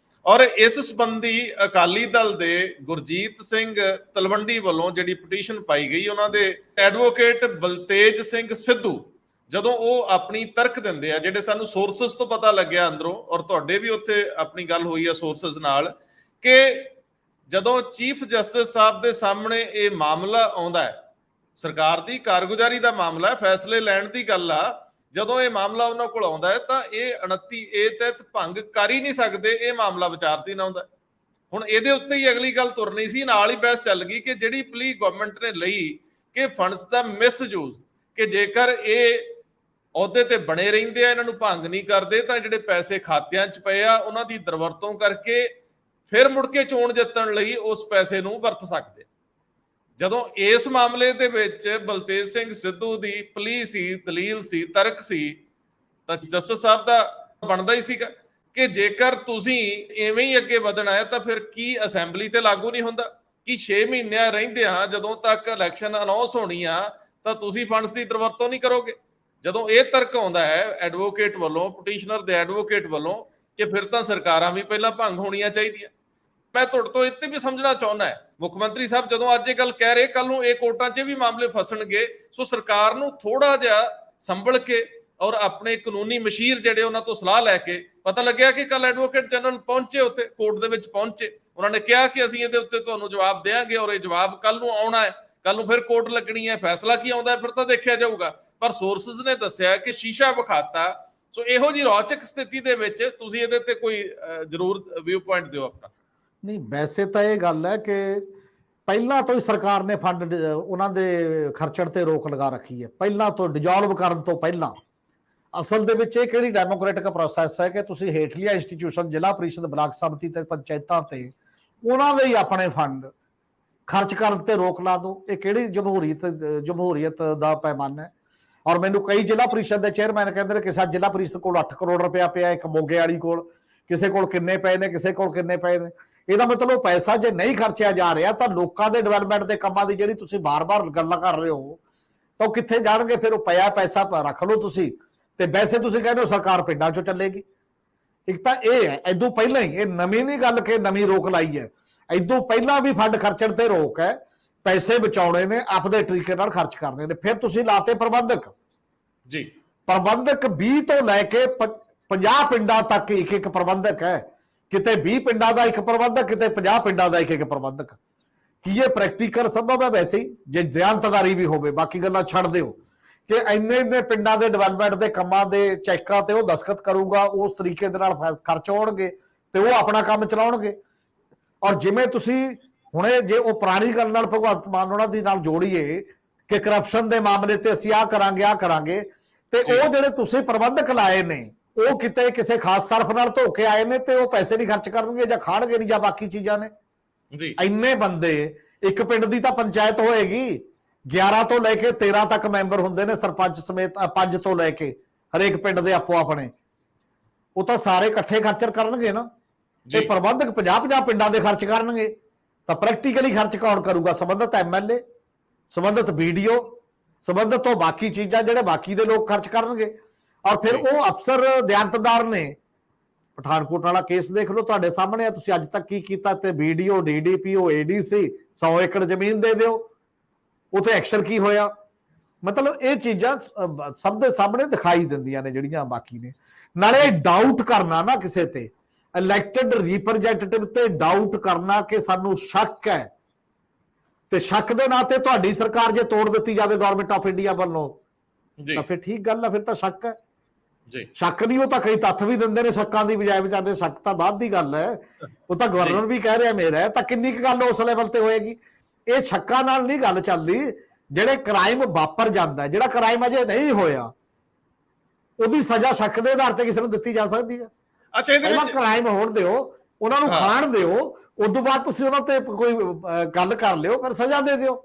Speaker 1: ਔਰ ਇਸ ਸੰਬੰਧੀ ਅਕਾਲੀ ਦਲ ਦੇ ਗੁਰਜੀਤ ਸਿੰਘ ਤਲਵੰਡੀ ਵੱਲੋਂ ਜਿਹੜੀ ਪਟੀਸ਼ਨ ਪਾਈ ਗਈ, ਉਹਨਾਂ ਦੇ ਐਡਵੋਕੇਟ ਬਲਤੇਜ ਸਿੰਘ ਸਿੱਧੂ ਜਦੋਂ ਉਹ ਆਪਣੀ ਤਰਕ ਦਿੰਦੇ ਆ, ਜਿਹੜੇ ਸਾਨੂੰ ਸੋਰਸਸ ਤੋਂ ਪਤਾ ਲੱਗਿਆ ਅੰਦਰੋਂ, ਔਰ ਤੁਹਾਡੇ ਵੀ ਉੱਥੇ ਆਪਣੀ ਗੱਲ ਹੋਈ ਆ ਸੋਰਸਸ ਨਾਲ, ਕਿ ਜਦੋਂ ਚੀਫ ਜਸਟਿਸ ਸਾਹਿਬ ਦੇ ਸਾਹਮਣੇ ਇਹ ਮਾਮਲਾ ਆਉਂਦਾ ਹੈ, ਸਰਕਾਰ ਦੀ ਕਾਰਗੁਜ਼ਾਰੀ ਦਾ ਮਾਮਲਾ ਹੈ, ਫੈਸਲੇ ਲੈਣ ਦੀ ਗੱਲ ਆ, ਜਦੋਂ ਇਹ ਮਾਮਲਾ ਉਹਨਾਂ ਕੋਲ ਆਉਂਦਾ ਹੈ ਤਾਂ ਇਹ 29A ਤਹਿਤ ਭੰਗ ਕਰ ਹੀ ਨਹੀਂ ਸਕਦੇ, ਇਹ ਮਾਮਲਾ ਵਿਚਾਰਤੀ ਨਾ ਆਉਂਦਾ। ਹੁਣ ਇਹਦੇ ਉੱਤੇ ਹੀ ਅਗਲੀ ਗੱਲ ਤੁਰਨੀ ਸੀ, ਨਾਲ ਹੀ ਬਹਿਸ ਚੱਲ ਗਈ ਕਿ ਜਿਹੜੀ ਪਲੀ ਗਵਰਨਮੈਂਟ ਨੇ ਲਈ ਕਿ ਫੰਡਸ ਦਾ ਮਿਸਯੂਜ਼, ਕਿ ਜੇਕਰ ਇਹ ਅਹੁਦੇ ਤੇ ਬਣੇ ਰਹਿੰਦੇ ਆ, ਇਹਨਾਂ ਨੂੰ ਭੰਗ ਨਹੀਂ ਕਰਦੇ, ਤਾਂ ਜਿਹੜੇ ਪੈਸੇ ਖਾਤਿਆਂ 'ਚ ਪਏ ਆ ਉਹਨਾਂ ਦੀ ਦੁਰਵਰਤੋਂ ਕਰਕੇ ਫਿਰ ਮੁੜ ਕੇ ਚੋਣ ਜਿੱਤਣ ਲਈ ਉਸ ਪੈਸੇ ਨੂੰ ਵਰਤ ਸਕਦੇ। ਜਦੋਂ ਇਸ ਮਾਮਲੇ ਦੇ ਵਿੱਚ ਬਲਤੇਜ ਸਿੰਘ ਸਿੱਧੂ ਦੀ ਪਲੀ ਸੀ, ਦਲੀਲ ਸੀ, ਤਰਕ ਸੀ, ਤਾਂ ਜਸਟਿਸ ਸਾਹਿਬ ਦਾ ਬਣਦਾ ਹੀ ਸੀਗਾ ਕਿ ਜੇਕਰ ਤੁਸੀਂ ਐਵੇਂ ਹੀ ਅੱਗੇ ਵਧਣਾ ਹੈ ਤਾਂ ਫਿਰ ਕੀ ਅਸੈਂਬਲੀ ਤੇ ਲਾਗੂ ਨਹੀਂ ਹੁੰਦਾ? ਕਿ 6 ਮਹੀਨੇ ਰਹਿੰਦੇ ਆ ਜਦੋਂ ਤੱਕ ਇਲੈਕਸ਼ਨ ਅਨਾਉਂਸ ਹੋਣੀ ਆ ਤਾਂ ਤੁਸੀਂ ਫੰਡਸ ਦੀ ਦੁਰਵਰਤੋਂ ਨਹੀਂ ਕਰੋਗੇ? ਜਦੋਂ ਇਹ ਤਰਕ ਆਉਂਦਾ ਹੈ ਐਡਵੋਕੇਟ ਵੱਲੋਂ, ਪਟੀਸ਼ਨਰ ਦੇ ਐਡਵੋਕੇਟ ਵੱਲੋਂ, ਕਿ ਫਿਰ ਤਾਂ ਸਰਕਾਰਾਂ ਵੀ ਪਹਿਲਾਂ ਭੰਗ ਹੋਣੀਆਂ ਚਾਹੀਦੀਆਂ। ਮੈਂ ਤੁਹਾਡੇ ਤੋਂ ਇੱਥੇ ਵੀ ਸਮਝਣਾ ਚਾਹੁੰਦਾ ਹੈ, ਮੁੱਖ ਮੰਤਰੀ ਸਾਹਿਬ ਜਦੋਂ ਅੱਜ ਇਹ ਗੱਲ ਕਹਿ ਰਹੇ, ਕੱਲ ਨੂੰ ਇਹ ਕੋਰਟਾਂ 'ਚ ਵੀ ਮਾਮਲੇ ਫਸਣਗੇ, ਸੋ ਸਰਕਾਰ ਨੂੰ ਥੋੜਾ ਜਿਹਾ ਸੰਭਲ ਕੇ ਔਰ ਆਪਣੇ ਕਾਨੂੰਨੀ ਮਸ਼ੀਰ ਜਿਹੜੇ ਉਹਨਾਂ ਤੋਂ ਸਲਾਹ ਲੈ ਕੇ, ਪਤਾ ਲੱਗਿਆ ਕਿ ਕੱਲ ਐਡਵੋਕੇਟ ਜਨਰਲ ਪਹੁੰਚੇ ਉੱਥੇ ਕੋਰਟ ਦੇ ਵਿੱਚ ਪਹੁੰਚੇ, ਉਹਨਾਂ ਨੇ ਕਿਹਾ ਕਿ ਅਸੀਂ ਇਹਦੇ ਉੱਤੇ ਤੁਹਾਨੂੰ ਜਵਾਬ ਦੇਵਾਂਗੇ ਔਰ ਇਹ ਜਵਾਬ ਕੱਲ ਨੂੰ ਆਉਣਾ ਹੈ, ਕੱਲ ਨੂੰ ਫਿਰ ਕੋਰਟ ਲੱਗਣੀ ਹੈ, ਫੈਸਲਾ ਕੀ ਆਉਂਦਾ ਫਿਰ ਤਾਂ ਦੇਖਿਆ ਜਾਊਗਾ। ਪਰ ਸੋਰਸਸ ਨੇ ਦੱਸਿਆ ਕਿ ਸ਼ੀਸ਼ਾ ਵਿਖਾਤਾ। ਸੋ ਇਹੋ ਜੀ ਰੌਚਕ ਸਥਿਤੀ ਦੇ ਵਿੱਚ ਤੁਸੀਂ ਇਹਦੇ ਤੇ ਕੋਈ ਜ਼ਰੂਰ ਵਿਊ ਪੁਆਇੰਟ ਦਿਓ ਆਪਣਾ।
Speaker 2: ਨਹੀਂ, ਵੈਸੇ ਤਾਂ ਇਹ ਗੱਲ ਹੈ ਕਿ ਪਹਿਲਾਂ ਤੋਂ ਹੀ ਸਰਕਾਰ ਨੇ ਫੰਡ ਉਹਨਾਂ ਦੇ ਖਰਚਣ ਤੇ ਰੋਕ ਲਗਾ ਰੱਖੀ ਹੈ, ਪਹਿਲਾਂ ਤੋਂ ਡਿਜੋਲਵ ਕਰਨ ਤੋਂ ਪਹਿਲਾਂ। ਅਸਲ ਦੇ ਵਿੱਚ ਇਹ ਕਿਹੜੀ ਡੈਮੋਕ੍ਰੈਟਿਕ ਪ੍ਰੋਸੈਸ ਹੈ ਕਿ ਤੁਸੀਂ ਹੇਠਲੀਆਂ ਇੰਸਟੀਟਿਊਸ਼ਨ, ਜ਼ਿਲ੍ਹਾ ਪ੍ਰੀਸ਼ਦ, ਬਲਾਕ ਸਮਿਤੀ ਤੇ ਪੰਚਾਇਤਾਂ ਤੇ ਉਹਨਾਂ ਦੇ ਹੀ ਆਪਣੇ ਫੰਡ ਖਰਚ ਕਰਨ ਤੇ ਰੋਕ ਲਾ ਦਿਓ। ਇਹ ਕਿਹੜੀ ਜਮਹੂਰੀਅਤ ਦਾ ਪੈਮਾਨਾ ਹੈ? ਔਰ ਮੈਨੂੰ ਕਈ ਜ਼ਿਲ੍ਹਾ ਪ੍ਰੀਸ਼ਦ ਦੇ ਚੇਅਰਮੈਨ ਕਹਿੰਦੇ ਨੇ ਕਿ ਸਾਡੇ ਜ਼ਿਲ੍ਹਾ ਪ੍ਰੀਸ਼ਦ ਕੋਲ 8 ਕਰੋੜ ਰੁਪਇਆ ਪਿਆ, ਇੱਕ ਮੋਗੇ ਵਾਲੀ ਕੋਲ, ਕਿਸੇ ਕੋਲ ਕਿੰਨੇ ਪਏ ਨੇ, ਕਿਸੇ ਕੋਲ ਕਿੰਨੇ ਪਏ ਨੇ। ਇਹਦਾ ਮਤਲਬ ਪੈਸਾ ਜੇ ਨਹੀਂ ਖਰਚਿਆ ਜਾ ਰਿਹਾ ਤਾਂ ਲੋਕਾਂ ਦੇ ਡਿਵੈਲਪਮੈਂਟ ਦੇ ਕੰਮਾਂ ਦੀ ਜਿਹੜੀ ਤੁਸੀਂ ਬਾਰ-ਬਾਰ ਗੱਲਾਂ ਕਰ ਰਹੇ ਹੋ ਤਾਂ ਉਹ ਕਿੱਥੇ ਜਾਣਗੇ? ਫਿਰ ਉਹ ਪਿਆ ਪੈਸਾ ਰੱਖ ਲਓ ਤੁਸੀਂ, ਤੇ ਵੈਸੇ ਤੁਸੀਂ ਕਹਿੰਦੇ ਹੋ ਸਰਕਾਰ ਪਿੰਡਾਂ 'ਚੋਂ ਚੱਲੇਗੀ। ਇੱਕ ਤਾਂ ਇਹ ਹੈ, ਇਦੋਂ ਪਹਿਲਾਂ ਹੀ, ਇਹ ਨਵੀਂ ਨਹੀਂ ਗੱਲ ਕਿ ਨਵੀਂ ਰੋਕ ਲਾਈ ਹੈ, ਇਦੋਂ ਪਹਿਲਾਂ ਵੀ ਫੰਡ ਖਰਚਣ ਤੇ ਰੋਕ ਹੈ, ਪੈਸੇ ਬਚਾਉਣੇ ਨੇ, ਆਪਦੇ ਤਰੀਕੇ ਨਾਲ ਖਰਚ ਕਰਨੇ ਨੇ। ਫਿਰ ਤੁਸੀਂ ਲਾਤੇ ਪ੍ਰਬੰਧਕ ਜੀ, ਪ੍ਰਬੰਧਕ 20 ਤੋਂ ਲੈ ਕੇ 50 ਪਿੰਡਾਂ ਤੱਕ ਇੱਕ ਇੱਕ ਪ੍ਰਬੰਧਕ ਹੈ, ਕਿਤੇ 20 ਪਿੰਡਾਂ ਦਾ ਇੱਕ ਪ੍ਰਬੰਧਕ, ਕਿਤੇ 50 ਪਿੰਡਾਂ ਦਾ ਇੱਕ ਇੱਕ ਪ੍ਰਬੰਧਕ। ਕੀ ਇਹ ਪ੍ਰੈਕਟੀਕਲ ਸੰਭਵ ਹੈ? ਵੈਸੇ ਹੀ ਜੇ ਦਿਆਨਤਦਾਰੀ ਵੀ ਹੋਵੇ, ਬਾਕੀ ਗੱਲਾਂ ਛੱਡ ਦਿਓ ਕਿ ਇੰਨੇ ਪਿੰਡਾਂ ਦੇ ਡਿਵੈਲਪਮੈਂਟ ਦੇ ਕੰਮਾਂ ਦੇ ਚੈੱਕਾਂ ਤੇ ਉਹ ਦਸਤਖਤ ਕਰੂਗਾ, ਉਸ ਤਰੀਕੇ ਦੇ ਨਾਲ ਖਰਚ ਹੋਣਗੇ ਤੇ ਉਹ ਆਪਣਾ ਕੰਮ ਚਲਾਉਣਗੇ। ਔਰ ਜਿਵੇਂ ਤੁਸੀਂ ਹੁਣੇ ਜੇ ਉਹ ਪੁਰਾਣੀ ਗੱਲ ਨਾਲ ਭਗਵੰਤ ਮਾਨ ਉਹਨਾਂ ਦੀ ਨਾਲ ਜੋੜੀਏ ਕਿ ਕਰਪਸ਼ਨ ਦੇ ਮਾਮਲੇ ਤੇ ਅਸੀਂ ਆਹ ਕਰਾਂਗੇ, ਤੇ ਉਹ ਜਿਹੜੇ ਤੁਸੀਂ ਪ੍ਰਬੰਧਕ ਲਾਏ ਨੇ ਉਹ ਕਿਤੇ ਕਿਸੇ ਖਾਸ ਸਰਫ ਨਾਲ ਧੋ ਕੇ ਆਏ ਨੇ ਤੇ ਉਹ ਪੈਸੇ ਨਹੀਂ ਖਰਚ ਕਰਨਗੇ ਜਾਂ ਖਾਣਗੇ ਨਹੀਂ ਜਾਂ ਬਾਕੀ ਚੀਜ਼ਾਂ ਨੇ ਜੀ। ਇੰਨੇ ਬੰਦੇ, ਇੱਕ ਪਿੰਡ ਦੀ ਤਾਂ ਪੰਚਾਇਤ ਹੋਏਗੀ, 11 ਤੋਂ ਲੈ ਕੇ 13 ਤੱਕ ਮੈਂਬਰ ਹੁੰਦੇ ਨੇ, ਸਰਪੰਚ ਸਮੇਤ 5 ਤੋਂ ਲੈ ਕੇ ਹਰੇਕ ਪਿੰਡ ਦੇ ਆਪੋ ਆਪਣੇ, ਉਹ ਤਾਂ ਸਾਰੇ ਇਕੱਠੇ ਖਰਚ ਕਰਨਗੇ ਨਾ। ਤੇ ਪ੍ਰਬੰਧਕ 50-50 ਪਿੰਡਾਂ ਦੇ ਖਰਚ ਕਰਨਗੇ ਤਾਂ ਪ੍ਰੈਕਟੀਕਲੀ ਖਰਚ ਕੌਣ ਕਰੂਗਾ? ਸੰਬੰਧਿਤ MLA, ਸੰਬੰਧਿਤ BDO, ਸੰਬੰਧਿਤ ਤੋਂ ਬਾਕੀ ਚੀਜ਼ਾਂ ਜਿਹੜੇ ਬਾਕੀ ਦੇ ਲੋਕ ਖਰਚ ਕਰਨਗੇ। ਔਰ ਫਿਰ ਉਹ ਅਫਸਰ ਦਿਆਨਤਦਾਰ ਨੇ, ਪਠਾਨਕੋਟ ਵਾਲਾ ਕੇਸ ਦੇਖ ਲਓ, ਤੁਹਾਡੇ ਸਾਹਮਣੇ ਆ, ਤੁਸੀਂ ਅੱਜ ਤੱਕ ਕੀ ਕੀਤਾ? ਤੇ BDO, DDPO, ADC 100 ਏਕੜ ਜ਼ਮੀਨ ਦੇ ਦਿਓ, ਉਥੇ ਐਕਸ਼ਨ ਕੀ ਹੋਇਆ? ਮਤਲਬ ਇਹ ਚੀਜ਼ਾਂ ਸਭ ਦੇ ਸਾਹਮਣੇ ਦਿਖਾਈ ਦਿੰਦੀਆਂ ਨੇ ਜਿਹੜੀਆਂ ਬਾਕੀ ਨੇ। ਨਾਲੇ ਡਾਊਟ ਕਰਨਾ ਨਾ ਕਿਸੇ ਤੇ, ਇਲੈਕਟਡ ਰਿਪਰੈਜ਼ੈਂਟੇਟਿਵ ਤੇ ਡਾਊਟ ਕਰਨਾ ਕਿ ਸਾਨੂੰ ਸ਼ੱਕ ਹੈ, ਤੇ ਸ਼ੱਕ ਦੇ ਨਾਂ ਤੇ ਤੁਹਾਡੀ ਸਰਕਾਰ ਜੇ ਤੋੜ ਦਿੱਤੀ ਜਾਵੇ ਗਵਰਨਮੈਂਟ ਆਫ ਇੰਡੀਆ ਵੱਲੋਂ ਤਾਂ ਫਿਰ ਠੀਕ ਗੱਲ ਹੈ, ਫਿਰ ਤਾਂ ਸ਼ੱਕ ਹੈ ਜੀ। ਸ਼ੱਕ ਨਹੀਂ, ਉਹ ਤਾਂ ਕਈ ਤੱਥ ਵੀ ਦਿੰਦੇ ਨੇ ਸ਼ੱਕਾਂ ਦੀ ਬਜਾਏ, ਵਿਚਾਰੇ ਸ਼ੱਕ ਤਾਂ ਬਾਅਦ ਦੀ ਗੱਲ ਹੈ, ਉਹ ਤਾਂ ਗਵਰਨਰ ਵੀ ਕਹਿ ਰਿਹਾ ਮੇਰਾ ਹੈ, ਤਾਂ ਕਿੰਨੀ ਕੁ ਗੱਲ ਉਸ ਲੈਵਲ ਤੇ ਹੋਏਗੀ? ਇਹ ਸ਼ੱਕਾਂ ਨਾਲ ਨਹੀਂ ਗੱਲ ਚੱਲਦੀ। ਜਿਹੜੇ ਕ੍ਰਾਈਮ ਵਾਪਰ ਜਾਂਦਾ, ਜਿਹੜਾ ਕ੍ਰਾਈਮ ਅਜੇ ਨਹੀਂ ਹੋਇਆ, ਉਹਦੀ ਸਜ਼ਾ ਸ਼ੱਕ ਦੇ ਆਧਾਰ ਤੇ ਕਿਸੇ ਨੂੰ ਦਿੱਤੀ ਜਾ ਸਕਦੀ ਹੈ। ਅੱਛਾ, ਇਹਦੇ ਵਿੱਚ ਕ੍ਰਾਈਮ ਹੋਣ ਦਿਓ, ਉਹਨਾਂ ਨੂੰ ਖਾਣ ਦਿਓ, ਉਦੋਂ ਬਾਅਦ ਤੁਸੀਂ ਉਹਨਾਂ ਤੇ ਕੋਈ ਗੱਲ ਕਰ ਲਿਓ, ਫਿਰ ਸਜ਼ਾ ਦੇ ਦਿਓ।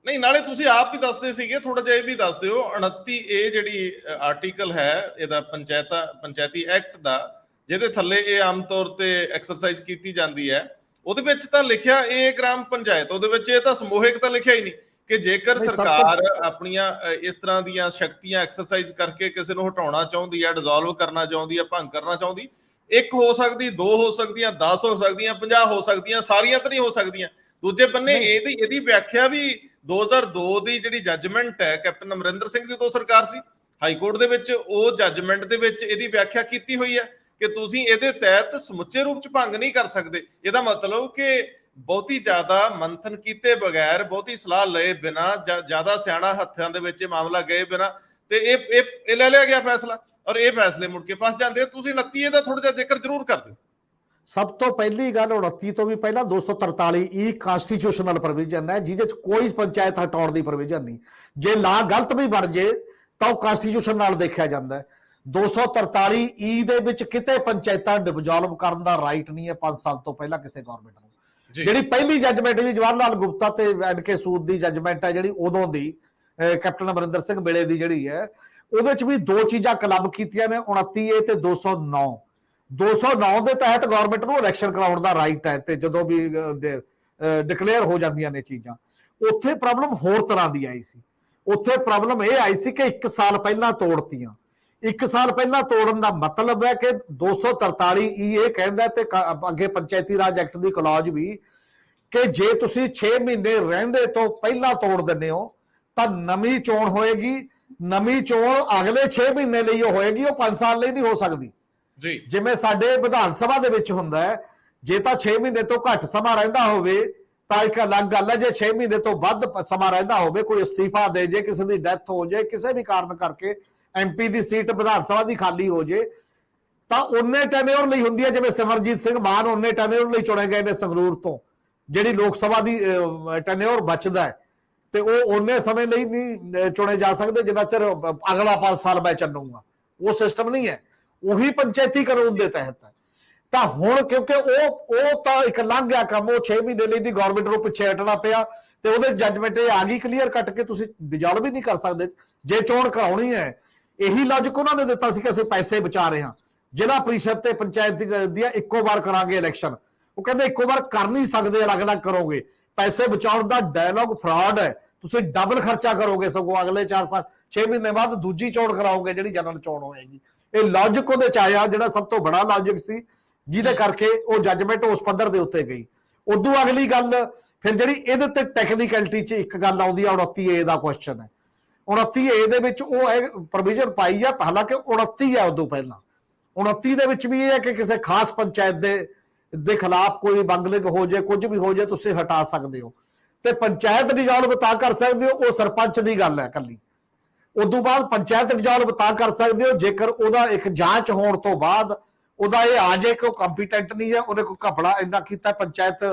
Speaker 1: ਨਹੀਂ, ਨਾਲੇ ਤੁਸੀਂ ਆਪ ਵੀ ਦੱਸਦੇ ਸੀਗੇ, ਥੋੜਾ ਜਿਹਾ ਇਹ ਵੀ ਦੱਸ ਦਿਓ, 29A ਜਿਹੜੀ ਆਰਟੀਕਲ ਹੈ ਇਹਦਾ ਪੰਚਾਇਤੀ ਐਕਟ ਦਾ, ਜਿਹਦੇ ਥੱਲੇ ਇਹ ਆਮ ਤੌਰ ਤੇ ਐਕਸਰਸਾਈਜ਼ ਕੀਤੀ ਜਾਂਦੀ ਹੈ, ਉਹਦੇ ਵਿੱਚ ਤਾਂ ਲਿਖਿਆ ਇਹ ਗ੍ਰਾਮ ਪੰਚਾਇਤ, ਉਹਦੇ ਵਿੱਚ ਇਹ ਤਾਂ ਸਮੂਹਿਕ ਤਾਂ ਲਿਖਿਆ ਹੀ ਨਹੀਂ ਕਿ ਜੇਕਰ
Speaker 2: ਨਹੀਂ, ਸਭ ਤੋਂ
Speaker 1: ਸਰਕਾਰ ਆਪਣੀਆਂ ਇਸ ਤਰ੍ਹਾਂ ਦੀਆਂ ਸ਼ਕਤੀਆਂ ਐਕਸਰਸਾਈਜ਼ ਕਰਕੇ ਕਿਸੇ ਨੂੰ ਹਟਾਉਣਾ ਚਾਹੁੰਦੀ ਹੈ, ਡਿਸੋਲਵ ਕਰਨਾ ਚਾਹੁੰਦੀ ਹੈ, ਭੰਗ ਕਰਨਾ ਚਾਹੁੰਦੀ, ਇੱਕ ਹੋ ਸਕਦੀ, ਦੋ ਹੋ ਸਕਦੀਆਂ, 10 ਹੋ ਸਕਦੀਆਂ, 50 ਹੋ ਸਕਦੀਆਂ, ਸਾਰੀਆਂ ਤਾਂ ਨਹੀਂ ਹੋ ਸਕਦੀਆਂ। ਦੂਜੇ ਬੰਨੇ ਇਹਦੀ ਵਿਆਖਿਆ ਵੀ 2002 ਦੀ ਜਿਹੜੀ ਜੱਜਮੈਂਟ ਹੈ ਕੈਪਟਨ ਅਮਰਿੰਦਰ ਸਿੰਘ ਦੀ ਉਦੋਂ ਸਰਕਾਰ ਸੀ, ਹਾਈ ਕੋਰਟ ਦੇ ਵਿੱਚ ਉਹ ਜੱਜਮੈਂਟ ਦੇ ਵਿੱਚ ਇਹਦੀ ਵਿਆਖਿਆ ਕੀਤੀ ਹੋਈ ਹੈ ਕਿ ਤੁਸੀਂ ਇਹਦੇ ਤਹਿਤ ਸਮੁੱਚੇ ਰੂਪ ਚ ਭੰਗ ਨਹੀਂ ਕਰ ਸਕਦੇ। ਇਹਦਾ ਮਤਲਬ ਕਿ ਬਹੁਤੀ ਜ਼ਿਆਦਾ ਮੰਥਨ ਕੀਤੇ ਬਗੈਰ, ਬਹੁਤੀ ਸਲਾਹ ਲਏ ਬਿਨਾਂ, ਜ਼ਿਆਦਾ ਸਿਆਣਾ ਹੱਥਾਂ ਦੇ ਵਿੱਚ ਇਹ ਮਾਮਲਾ ਗਏ ਬਿਨਾਂ ਤੇ ਇਹ ਲੈ ਲਿਆ ਗਿਆ ਫੈਸਲਾ, ਔਰ ਇਹ ਫੈਸਲੇ ਮੁੜ ਕੇ ਫਸ ਜਾਂਦੇ। ਤੁਸੀਂ 29 ਦਾ ਥੋੜਾ ਜਿਹਾ ਜ਼ਿਕਰ ਜ਼ਰੂਰ ਕਰ ਦਿਓ।
Speaker 2: ਸਭ ਤੋਂ ਪਹਿਲੀ ਗੱਲ 29 ਤੋਂ ਵੀ ਪਹਿਲਾਂ 243 ਕਾਂਸਟੀਟਿਊਸ਼ਨਲ ਪ੍ਰੋਵੀਜ਼ਨ ਹੈ, ਜਿਹਦੇ ਚ ਕੋਈ ਪੰਚਾਇਤ ਹਟਾਉਣ ਦੀ ਪ੍ਰੋਵੀਜ਼ਨ ਨਹੀਂ। ਜੇ ਲਾ ਗਲਤ ਵੀ ਬਣ ਜੇ ਤਾਂ ਉਹ ਕਾਂਸਟੀਟਿਊਸ਼ਨ ਨਾਲ ਦੇਖਿਆ ਜਾਂਦਾ ਹੈ। 243 ਦੇ ਵਿੱਚ ਕਿਤੇ ਪੰਚਾਇਤਾਂ ਡਿਵੋਲਵ ਕਰਨ ਦਾ ਰਾਈਟ ਨਹੀਂ ਹੈ 5 ਸਾਲ ਤੋਂ ਪਹਿਲਾਂ ਕਿਸੇ ਗਵਰਨਮੈਂਟ ਨੂੰ। ਜਿਹੜੀ ਪਹਿਲੀ ਜੱਜਮੈਂਟ ਜੀ ਜਵਾਹਰ ਲਾਲ ਗੁਪਤਾ ਤੇ ਐਨ.ਕੇ. ਸੂਦ ਦੀ ਜੱਜਮੈਂਟ ਹੈ, ਜਿਹੜੀ ਉਦੋਂ ਦੀ ਕੈਪਟਨ ਅਮਰਿੰਦਰ ਸਿੰਘ ਵੇਲੇ ਦੀ ਜਿਹੜੀ ਹੈ, ਉਹਦੇ ਚ ਵੀ ਦੋ ਚੀਜ਼ਾਂ ਕਲੱਬ ਕੀਤੀਆਂ ਨੇ, 29A ਤੇ 209। 209 ਦੇ ਤਹਿਤ ਗਵਰਨਮੈਂਟ ਨੂੰ ਇਲੈਕਸ਼ਨ ਕਰਾਉਣ ਦਾ ਰਾਈਟ ਹੈ, ਤੇ ਜਦੋਂ ਵੀ ਡਿਕਲੇਅਰ ਹੋ ਜਾਂਦੀਆਂ ਨੇ ਚੀਜ਼ਾਂ। ਉੱਥੇ ਪ੍ਰੋਬਲਮ ਹੋਰ ਤਰ੍ਹਾਂ ਦੀ ਆਈ ਸੀ। ਉੱਥੇ ਪ੍ਰੋਬਲਮ ਇਹ ਆਈ ਸੀ ਕਿ 1 ਸਾਲ ਪਹਿਲਾਂ ਤੋੜਤੀਆਂ। 1 ਸਾਲ ਪਹਿਲਾਂ ਤੋੜਨ ਦਾ ਮਤਲਬ ਹੈ ਕਿ 243 ਇਹ ਕਹਿੰਦਾ, ਤੇ ਅੱਗੇ ਪੰਚਾਇਤੀ ਰਾਜ ਐਕਟ ਦੀ ਕਲੌਜ ਵੀ, ਕਿ ਜੇ ਤੁਸੀਂ 6 ਮਹੀਨੇ ਰਹਿੰਦੇ ਤੋਂ ਪਹਿਲਾਂ ਤੋੜ ਦਿੰਦੇ ਹੋ ਤਾਂ ਨਵੀਂ ਚੋਣ ਹੋਏਗੀ। ਨਵੀਂ ਚੋਣ ਅਗਲੇ 6 ਮਹੀਨੇ ਲਈ ਹੋਏਗੀ, ਉਹ 5 ਸਾਲ ਲਈ ਨਹੀਂ ਹੋ ਸਕਦੀ
Speaker 1: ਜੀ।
Speaker 2: ਜਿਵੇਂ ਸਾਡੇ ਵਿਧਾਨ ਸਭਾ ਦੇ ਵਿੱਚ ਹੁੰਦਾ ਹੈ, ਜੇ ਤਾਂ 6 ਮਹੀਨੇ ਤੋਂ ਘੱਟ ਸਮਾਂ ਰਹਿੰਦਾ ਹੋਵੇ ਤਾਂ ਇੱਕ ਅਲੱਗ ਗੱਲ ਹੈ। ਜੇ 6 ਮਹੀਨੇ ਤੋਂ ਵੱਧ ਸਮਾਂ ਰਹਿੰਦਾ ਹੋਵੇ, ਕੋਈ ਅਸਤੀਫਾ ਦੇ ਜੇ, ਕਿਸੇ ਦੀ ਡੈਥ ਹੋ ਜਾਏ, ਕਿਸੇ ਵੀ ਕਾਰਨ ਕਰਕੇ MP ਦੀ ਸੀਟ ਵਿਧਾਨ ਸਭਾ ਦੀ ਖਾਲੀ ਹੋ ਜੇ, ਤਾਂ ਉਹਨੇ ਟੈਨਿਓਰ ਲਈ ਹੁੰਦੀ ਹੈ। ਜਿਵੇਂ ਸਿਮਰਜੀਤ ਸਿੰਘ ਮਾਨ ਉਹਨੇ ਟੈਨਿਓਰ ਲਈ ਚੁਣੇ ਗਏ ਨੇ ਸੰਗਰੂਰ ਤੋਂ, ਜਿਹੜੀ ਲੋਕ ਸਭਾ ਦੀ ਟੈਨਿਓਰ ਬਚਦਾ ਹੈ, ਤੇ ਉਹ ਉਹਨੇ ਸਮੇਂ ਲਈ ਨਹੀਂ ਚੁਣੇ ਜਾ ਸਕਦੇ ਜਿੰਨਾ ਚਿਰ ਅਗਲਾ 5 ਸਾਲ ਮੈਂ ਚੱਲੂਗਾ। ਉਹ ਸਿਸਟਮ ਨਹੀਂ ਹੈ, ਉਹੀ ਪੰਚਾਇਤੀ ਕਾਨੂੰਨ ਦੇ ਤਹਿਤ ਹੈ। ਤਾਂ ਹੁਣ ਕਿਉਂਕਿ ਉਹ ਤਾਂ ਇੱਕ ਲੰਘ ਗਿਆ ਕੰਮ, ਉਹ 6 ਮਹੀਨੇ ਲਈ ਦੀ ਗਵਰਨਮੈਂਟ ਨੂੰ ਪਿੱਛੇ ਹਟਣਾ ਪਿਆ, ਤੇ ਉਹਦੇ ਜੱਜਮੈਂਟ ਇਹ ਆ ਗਈ ਕਲੀਅਰ ਕੱਟ ਕੇ ਤੁਸੀਂ ਡਿਸੋਲਵ ਵੀ ਨਹੀਂ ਕਰ ਸਕਦੇ ਜੇ ਚੋਣ ਕਰਾਉਣੀ ਹੈ। ਇਹੀ ਲੌਜਿਕ ਉਹਨਾਂ ਨੇ ਦਿੱਤਾ ਸੀ ਕਿ ਅਸੀਂ ਪੈਸੇ ਬਚਾ ਰਹੇ ਹਾਂ, ਜ਼ਿਲ੍ਹਾ ਪ੍ਰੀਸ਼ਦ ਤੇ ਪੰਚਾਇਤ ਦੀਆਂ ਇੱਕੋ ਵਾਰ ਕਰਾਂਗੇ ਇਲੈਕਸ਼ਨ। ਉਹ ਕਹਿੰਦੇ ਇੱਕੋ ਵਾਰ ਕਰ ਨਹੀਂ ਸਕਦੇ, ਅਲੱਗ-ਅਲੱਗ ਕਰੋਗੇ। ਪੈਸੇ ਬਚਾਉਣ ਦਾ ਡਾਇਲੌਗ ਫਰਾਡ ਹੈ, ਤੁਸੀਂ ਡਬਲ ਖਰਚਾ ਕਰੋਗੇ, ਸਗੋਂ ਅਗਲੇ 4 ਸਾਲ 6 ਮਹੀਨੇ ਬਾਅਦ ਦੂਜੀ ਚੋਣ ਕਰਾਓਗੇ ਜਿਹੜੀ ਜਨਰਲ ਚੋਣ ਹੋਏਗੀ। ਇਹ ਲੌਜਿਕ ਉਹਦੇ ਚ ਆਇਆ, ਜਿਹੜਾ ਸਭ ਤੋਂ ਬੜਾ ਲੌਜਿਕ ਸੀ, ਜਿਹਦੇ ਕਰਕੇ ਉਹ ਜੱਜਮੈਂਟ ਉਸ ਪੱਧਰ ਦੇ ਉੱਤੇ ਗਈ। ਉਦੋਂ ਅਗਲੀ ਗੱਲ ਫਿਰ ਜਿਹੜੀ ਇਹਦੇ ਤੇ ਟੈਕਨੀਕਲਿਟੀ ਚ ਇੱਕ ਗੱਲ ਆਉਂਦੀ ਆ, 29A ਦਾ ਕੁਐਸਚਨ ਹੈ। 29A ਦੇ ਵਿੱਚ ਉਹ ਪ੍ਰੋਵੀਜ਼ਨ ਪਾਈ ਆ, ਹਾਲਾਂਕਿ 29 ਹੈ ਉਦੋਂ ਪਹਿਲਾਂ। 29 ਦੇ ਵਿੱਚ ਵੀ ਇਹ ਹੈ ਕਿ ਕਿਸੇ ਖਾਸ ਪੰਚਾਇਤ ਦੇ ਖਿਲਾਫ ਕੋਈ ਬੰਗਲਿੰਗ ਹੋ ਜਾਏ, ਕੁਝ ਵੀ ਹੋ ਜਾਏ, ਤੁਸੀਂ ਹਟਾ ਸਕਦੇ ਹੋ, ਤੇ ਪੰਚਾਇਤ ਡਿਸੋਲਵ ਤਾਂ ਕਰ ਸਕਦੇ ਹੋ, ਉਹ ਸਰਪੰਚ ਦੀ ਗੱਲ ਹੈ ਕੱਲੀ। ਉਦੋਂ ਬਾਅਦ ਪੰਚਾਇਤ ਡਿਸੋਲਵ ਤਾਂ ਕਰ ਸਕਦੇ ਹੋ ਜੇਕਰ ਉਹਦਾ ਇੱਕ ਜਾਂਚ ਹੋਣ ਤੋਂ ਬਾਅਦ ਉਹਦਾ ਇਹ ਆ ਜਾਏ ਕਿ ਉਹ ਕੰਪੀਟੈਂਟ ਨਹੀਂ ਹੈ, ਉਹਨੇ ਕੋਈ ਘਪਲਾ ਇੰਨਾ ਕੀਤਾ, ਪੰਚਾਇਤ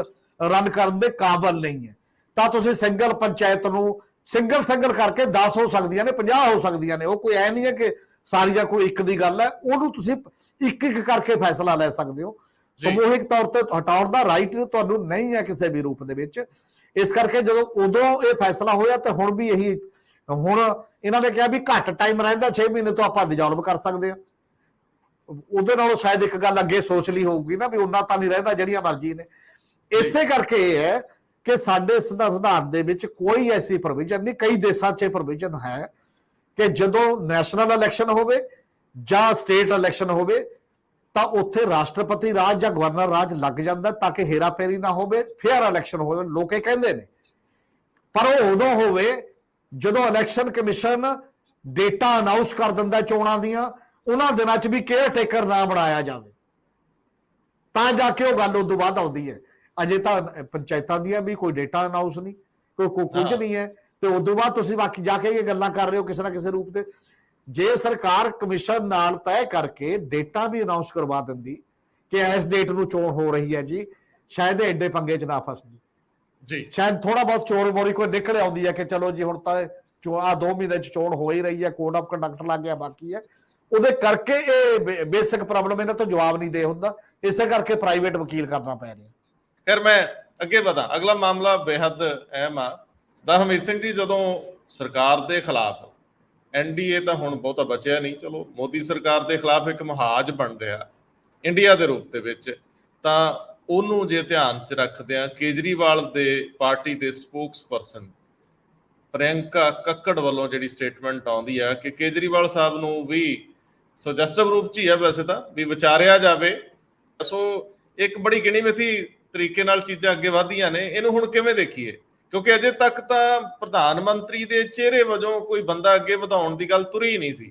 Speaker 2: ਰਨ ਕਰਨ ਦੇ ਕਾਬਲ ਨਹੀਂ ਹੈ, ਤਾਂ ਤੁਸੀਂ ਸਿੰਗਲ ਪੰਚਾਇਤ ਨੂੰ ਸਿੰਗਲ ਕਰਕੇ 10 ਹੋ ਸਕਦੀਆਂ ਨੇ, 50 ਹੋ ਸਕਦੀਆਂ ਨੇ। ਉਹ ਕੋਈ ਐ ਨਹੀਂ ਹੈ ਕਿ ਸਾਰੀਆਂ ਕੋਈ ਇੱਕ ਦੀ ਗੱਲ ਹੈ, ਉਹਨੂੰ ਤੁਸੀਂ ਇੱਕ ਕਰਕੇ ਫੈਸਲਾ ਲੈ ਸਕਦੇ ਹੋ। ਸਮੂਹਿਕ ਤੌਰ ਤੇ ਹਟਾਉਣ ਦਾ ਰਾਈਟ ਤੁਹਾਨੂੰ ਨਹੀਂ ਹੈ ਕਿਸੇ ਵੀ ਰੂਪ ਦੇ ਵਿੱਚ। ਇਸ ਕਰਕੇ ਜਦੋਂ ਉਦੋਂ ਇਹ ਫੈਸਲਾ ਹੋਇਆ, ਤੇ ਹੁਣ ਵੀ ਇਹੀ, ਹੁਣ ਇਹਨਾਂ ਨੇ ਕਿਹਾ ਵੀ ਘੱਟ ਟਾਈਮ ਰਹਿੰਦਾ 6 ਮਹੀਨੇ ਤੋਂ ਆਪਾਂ ਡਿਸੋਲਵ ਕਰ ਸਕਦੇ ਹਾਂ। ਉਹਦੇ ਨਾਲੋਂ ਸ਼ਾਇਦ ਇੱਕ ਗੱਲ ਅੱਗੇ ਸੋਚ ਲਈ ਹੋਊਗੀ ਨਾ ਵੀ ਉਹਨਾਂ ਤਾਂ ਨਹੀਂ ਰਹਿੰਦਾ ਜਿਹੜੀਆਂ ਮਰਜ਼ੀ ਨੇ। ਇਸੇ ਕਰਕੇ ਇਹ ਹੈ ਕਿ ਸਾਡੇ ਸੰਵਿਧਾਨ ਦੇ ਵਿੱਚ ਕੋਈ ਐਸੀ ਪ੍ਰੋਵੀਜ਼ਨ ਨਹੀਂ, ਕਈ ਦੇਸ਼ਾਂ 'ਚ ਪ੍ਰੋਵੀਜ਼ਨ ਹੈ ਕਿ ਜਦੋਂ ਨੈਸ਼ਨਲ ਇਲੈਕਸ਼ਨ ਹੋਵੇ ਜਾਂ ਸਟੇਟ ਇਲੈਕਸ਼ਨ ਹੋਵੇ ਤਾਂ ਉੱਥੇ ਰਾਸ਼ਟਰਪਤੀ ਰਾਜ ਜਾਂ ਗਵਰਨਰ ਰਾਜ ਲੱਗ ਜਾਂਦਾ ਤਾਂ ਕਿ ਹੇਰਾਫੇਰੀ ਨਾ ਹੋਵੇ, ਫੇਅਰ ਇਲੈਕਸ਼ਨ ਹੋਵੇ। ਲੋਕ ਇਹ ਕਹਿੰਦੇ ਨੇ, ਪਰ ਉਹ ਉਦੋਂ ਹੋਵੇ ਜਦੋਂ ਇਲੈਕਸ਼ਨ ਕਮਿਸ਼ਨ ਡੇਟਾ ਅਨਾਉਂਸ ਕਰ ਦਿੰਦਾ ਚੋਣਾਂ ਦੀਆਂ, ਉਹਨਾਂ ਦਿਨਾਂ 'ਚ ਵੀ ਕੇਅਰ ਟੇਕਰ ਨਾ ਬਣਾਇਆ ਜਾਵੇ, ਤਾਂ ਜਾ ਕੇ ਉਹ ਗੱਲ ਉਦੋਂ ਬਾਅਦ ਆਉਂਦੀ ਹੈ। ਅਜੇ ਤਾਂ ਪੰਚਾਇਤਾਂ ਦੀਆਂ ਵੀ ਕੋਈ ਡੇਟਾ ਅਨਾਉਂਸ ਨਹੀਂ, ਕੋਈ ਕੁਝ ਨਹੀਂ ਹੈ, ਤੇ ਉਦੋਂ ਬਾਅਦ ਤੁਸੀਂ ਬਾਕੀ ਜਾ ਕੇ ਇਹ ਗੱਲਾਂ ਕਰ ਰਹੇ ਹੋ ਕਿਸੇ ਨਾ ਕਿਸੇ ਰੂਪ ਤੇ। ਜੇ ਸਰਕਾਰ ਕਮਿਸ਼ਨ ਨਾਲ ਤੈਅ ਕਰਕੇ ਡੇਟਾ ਵੀ ਅਨਾਉਂਸ ਕਰਵਾ ਦਿੰਦੀ ਕਿ ਇਸ ਡੇਟ ਨੂੰ ਚੋਣ ਹੋ ਰਹੀ ਹੈ ਜੀ, ਸ਼ਾਇਦ ਐਡੇ ਪੰਗੇ 'ਚ ਨਾ ਫਸਦੀ
Speaker 1: ਜੀ।
Speaker 2: ਸ਼ਾਇਦ ਥੋੜਾ ਬਹੁਤ ਚੋਰ ਮੋਰੀ ਕੋਈ ਨਿਕਲ ਆਉਂਦੀ ਹੈ ਕਿ ਚਲੋ ਜੀ ਹੁਣ ਤਾਂ ਆ 2 ਮਹੀਨੇ 'ਚ ਚੋਣ ਹੋ ਹੀ ਰਹੀ ਹੈ, ਕੋਡ ਆਫ ਕੰਡਕਟ ਲੱਗ ਗਿਆ, ਬਾਕੀ ਹੈ। ਉਹਦੇ ਕਰਕੇ ਇਹ ਬੇਸਿਕ ਪ੍ਰੋਬਲਮ ਇਹਨਾਂ ਤੋਂ ਜਵਾਬ ਨਹੀਂ ਦੇ ਹੁੰਦਾ, ਇਸੇ ਕਰਕੇ ਪ੍ਰਾਈਵੇਟ ਵਕੀਲ ਕਰਨਾ ਪੈ ਰਿਹਾ।
Speaker 1: ਫਿਰ ਮੈਂ ਅੱਗੇ ਵਧਾਂ, ਅਗਲਾ ਮਾਮਲਾ ਬੇਹੱਦ ਅਹਿਮ ਆ। ਸਰਦਾਰ ਹਰਮੀਤ ਸਿੰਘ ਜੀ, ਜਦੋਂ ਸਰਕਾਰ ਦੇ ਖਿਲਾਫ NDA ਤਾਂ ਹੁਣ ਬਹੁਤਾ ਬਚਿਆ ਨਹੀਂ, ਚਲੋ ਮੋਦੀ ਸਰਕਾਰ ਦੇ ਖਿਲਾਫ ਇੱਕ ਮੁਹਾਜ ਬਣ ਰਿਹਾ ਇੰਡੀਆ ਦੇ ਰੂਪ ਦੇ ਵਿੱਚ, ਤਾਂ ਉਹਨੂੰ ਜੇ ਧਿਆਨ 'ਚ ਰੱਖਦੇ ਆ, ਕੇਜਰੀਵਾਲ ਦੇ ਪਾਰਟੀ ਦੇ ਸਪੋਕਸ ਪਰਸਨ ਪ੍ਰਿਯੰਕਾ ਕੱਕੜ ਵੱਲੋਂ ਜਿਹੜੀ ਸਟੇਟਮੈਂਟ ਆਉਂਦੀ ਆ ਕਿ ਕੇਜਰੀਵਾਲ ਸਾਹਿਬ ਨੂੰ ਵੀ ਸੁਜੈਸਟਿਵ ਰੂਪ 'ਚ ਹੀ ਆ ਵੈਸੇ ਤਾਂ ਵੀ ਵਿਚਾਰਿਆ ਜਾਵੇ। ਸੋ ਇੱਕ ਬੜੀ ਗਿਣੀ ਮਿਥੀ ਤਰੀਕੇ ਨਾਲ ਚੀਜ਼ਾਂ ਅੱਗੇ ਵਧਦੀਆਂ ਨੇ, ਇਹਨੂੰ ਹੁਣ ਕਿਵੇਂ ਦੇਖੀਏ? ਕਿਉਂਕਿ ਅਜੇ ਤੱਕ ਤਾਂ ਪ੍ਰਧਾਨ ਮੰਤਰੀ ਦੇ ਚਿਹਰੇ ਵਜੋਂ ਕੋਈ ਬੰਦਾ ਅੱਗੇ ਵਧਾਉਣ ਦੀ ਗੱਲ ਤੁਰੀ ਹੀ ਨਹੀਂ ਸੀ।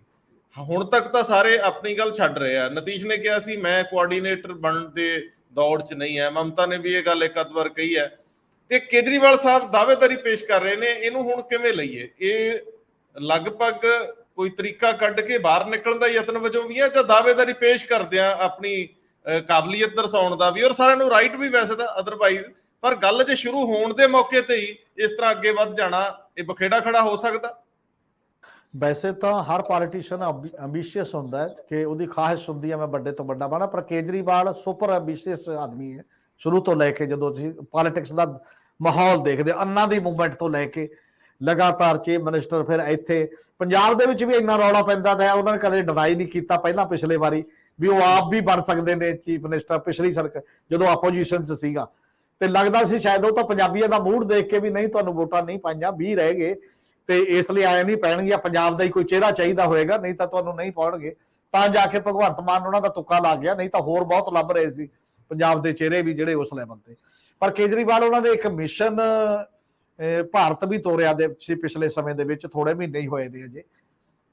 Speaker 1: ਹੁਣ ਤੱਕ ਤਾਂ ਸਾਰੇ ਆਪਣੀ ਗੱਲ ਛੱਡ ਰਹੇ ਆ। ਨਤੀਸ਼ ਨੇ ਕਿਹਾ ਸੀ ਮੈਂ ਕੋਆਰਡੀਨੇਟਰ ਬਣਨ ਦੇ ਦੌੜ 'ਚ ਨਹੀਂ ਹੈ, ਮਮਤਾ ਨੇ ਵੀ ਇਹ ਗੱਲ ਇੱਕ ਅੱਧ ਵਾਰ ਕਹੀ ਹੈ, ਤੇ ਕੇਜਰੀਵਾਲ ਸਾਹਿਬ ਦਾਅਵੇਦਾਰੀ ਪੇਸ਼ ਕਰ ਰਹੇ ਨੇ। ਇਹਨੂੰ ਹੁਣ ਕਿਵੇਂ ਲਈਏ? ਇਹ ਲਗਭਗ ਕੋਈ ਤਰੀਕਾ ਕੱਢ ਕੇ ਬਾਹਰ ਨਿਕਲਣ ਦਾ ਯਤਨ ਵਜੋਂ ਵੀ ਹੈ, ਜਾਂ ਦਾਅਵੇਦਾਰੀ ਪੇਸ਼ ਕਰਦਿਆਂ ਆਪਣੀ ਕਾਬਲੀਅਤ ਦਰਸਾਉਣ ਦਾ ਵੀ? ਔਰ ਸਾਰਿਆਂ ਨੂੰ ਰਾਈਟ ਵੀ ਵੈਸੇ ਤਾਂ ਅਦਰਵਾਈਜ਼, ਪਰ ਗੱਲ ਜੇ ਸ਼ੁਰੂ ਹੋਣ ਦੇ ਮੌਕੇ ਤੇ ਹੀ ਇਸ ਤਰ੍ਹਾਂ ਅੱਗੇ ਵੱਧ ਜਾਣਾ, ਇਹ ਬਖੇੜਾ ਖੜਾ ਹੋ ਸਕਦਾ।
Speaker 2: ਵੈਸੇ ਤਾਂ ਹਰ ਪੋਲੀਟੀਸ਼ੀਅਨ ਐਂਬੀਸ਼ੀਅਸ ਹੁੰਦਾ ਹੈ ਕਿ ਉਹਦੀ ਖਾਹਿਸ਼ ਹੁੰਦੀ ਹੈ ਮੈਂ ਵੱਡੇ ਤੋਂ ਵੱਡਾ ਬਣਾ, ਪਰ ਕੇਜਰੀਵਾਲ ਸੁਪਰ ਐਂਬੀਸ਼ੀਅਸ ਆਦਮੀ ਹੈ ਸ਼ੁਰੂ ਤੋਂ ਲੈ ਕੇ। ਜਦੋਂ ਤੁਸੀਂ ਪੋਲਿਟਿਕਸ ਦਾ ਮਾਹੌਲ ਦੇਖਦੇ, ਅੰਨਾ ਦੀ ਮੂਵਮੈਂਟ ਤੋਂ ਲੈ ਕੇ ਲਗਾਤਾਰ ਚੀਫ ਮਿਨਿਸਟਰ, ਫਿਰ ਇੱਥੇ ਪੰਜਾਬ ਦੇ ਵਿੱਚ ਵੀ ਇੰਨਾ ਰੌਲਾ ਪੈਂਦਾ ਤਾਂ ਉਹਨਾਂ ਨੇ ਕਦੇ ਡਿਨਾਈ ਨਹੀਂ ਕੀਤਾ ਪਹਿਲਾਂ ਪਿਛਲੇ ਵਾਰੀ ਵੀ ਉਹ ਆਪ ਵੀ ਬਣ ਸਕਦੇ ਨੇ ਚੀਫ ਮਿਨਿਸਟਰ। ਪਿਛਲੀ ਸਰਕਾਰ ਜਦੋਂ ਆਪੋਜੀਸ਼ਨ 'ਚ ਸੀਗਾ ਤੇ ਲੱਗਦਾ ਸੀ ਸ਼ਾਇਦ ਉਹ ਤਾਂ ਪੰਜਾਬੀਆਂ ਦਾ ਮੂਡ ਦੇਖ ਕੇ ਵੀ ਨਹੀਂ ਤੁਹਾਨੂੰ ਵੋਟਾਂ ਨਹੀਂ ਪਾਈਆਂ, 20 ਰਹਿ ਗਏ ਤੇ ਇਸ ਲਈ ਆਏ ਨਹੀਂ ਪੈਣਗੀਆਂ, ਪੰਜਾਬ ਦਾ ਹੀ ਕੋਈ ਚਿਹਰਾ ਚਾਹੀਦਾ ਹੋਏਗਾ ਨਹੀਂ ਤਾਂ ਤੁਹਾਨੂੰ ਨਹੀਂ ਪਾਉਣਗੇ। ਤਾਂ ਜਾ ਕੇ ਭਗਵੰਤ ਮਾਨ ਉਹਨਾਂ ਦਾ ਤੁੱਕਾ ਲੱਗ ਗਿਆ, ਨਹੀਂ ਤਾਂ ਹੋਰ ਬਹੁਤ ਲੱਭ ਰਹੇ ਸੀ ਪੰਜਾਬ ਦੇ ਚਿਹਰੇ ਵੀ ਜਿਹੜੇ ਉਸ ਲੈਵਲ ਤੇ। ਪਰ ਕੇਜਰੀਵਾਲ ਉਹਨਾਂ ਨੇ ਇੱਕ ਮਿਸ਼ਨ ਭਾਰਤ ਵੀ ਤੋਰਿਆ ਦੇ ਪਿਛਲੇ ਸਮੇਂ ਦੇ ਵਿੱਚ, ਥੋੜੇ ਮਹੀਨੇ ਹੀ ਹੋਏ ਨੇ ਅਜੇ,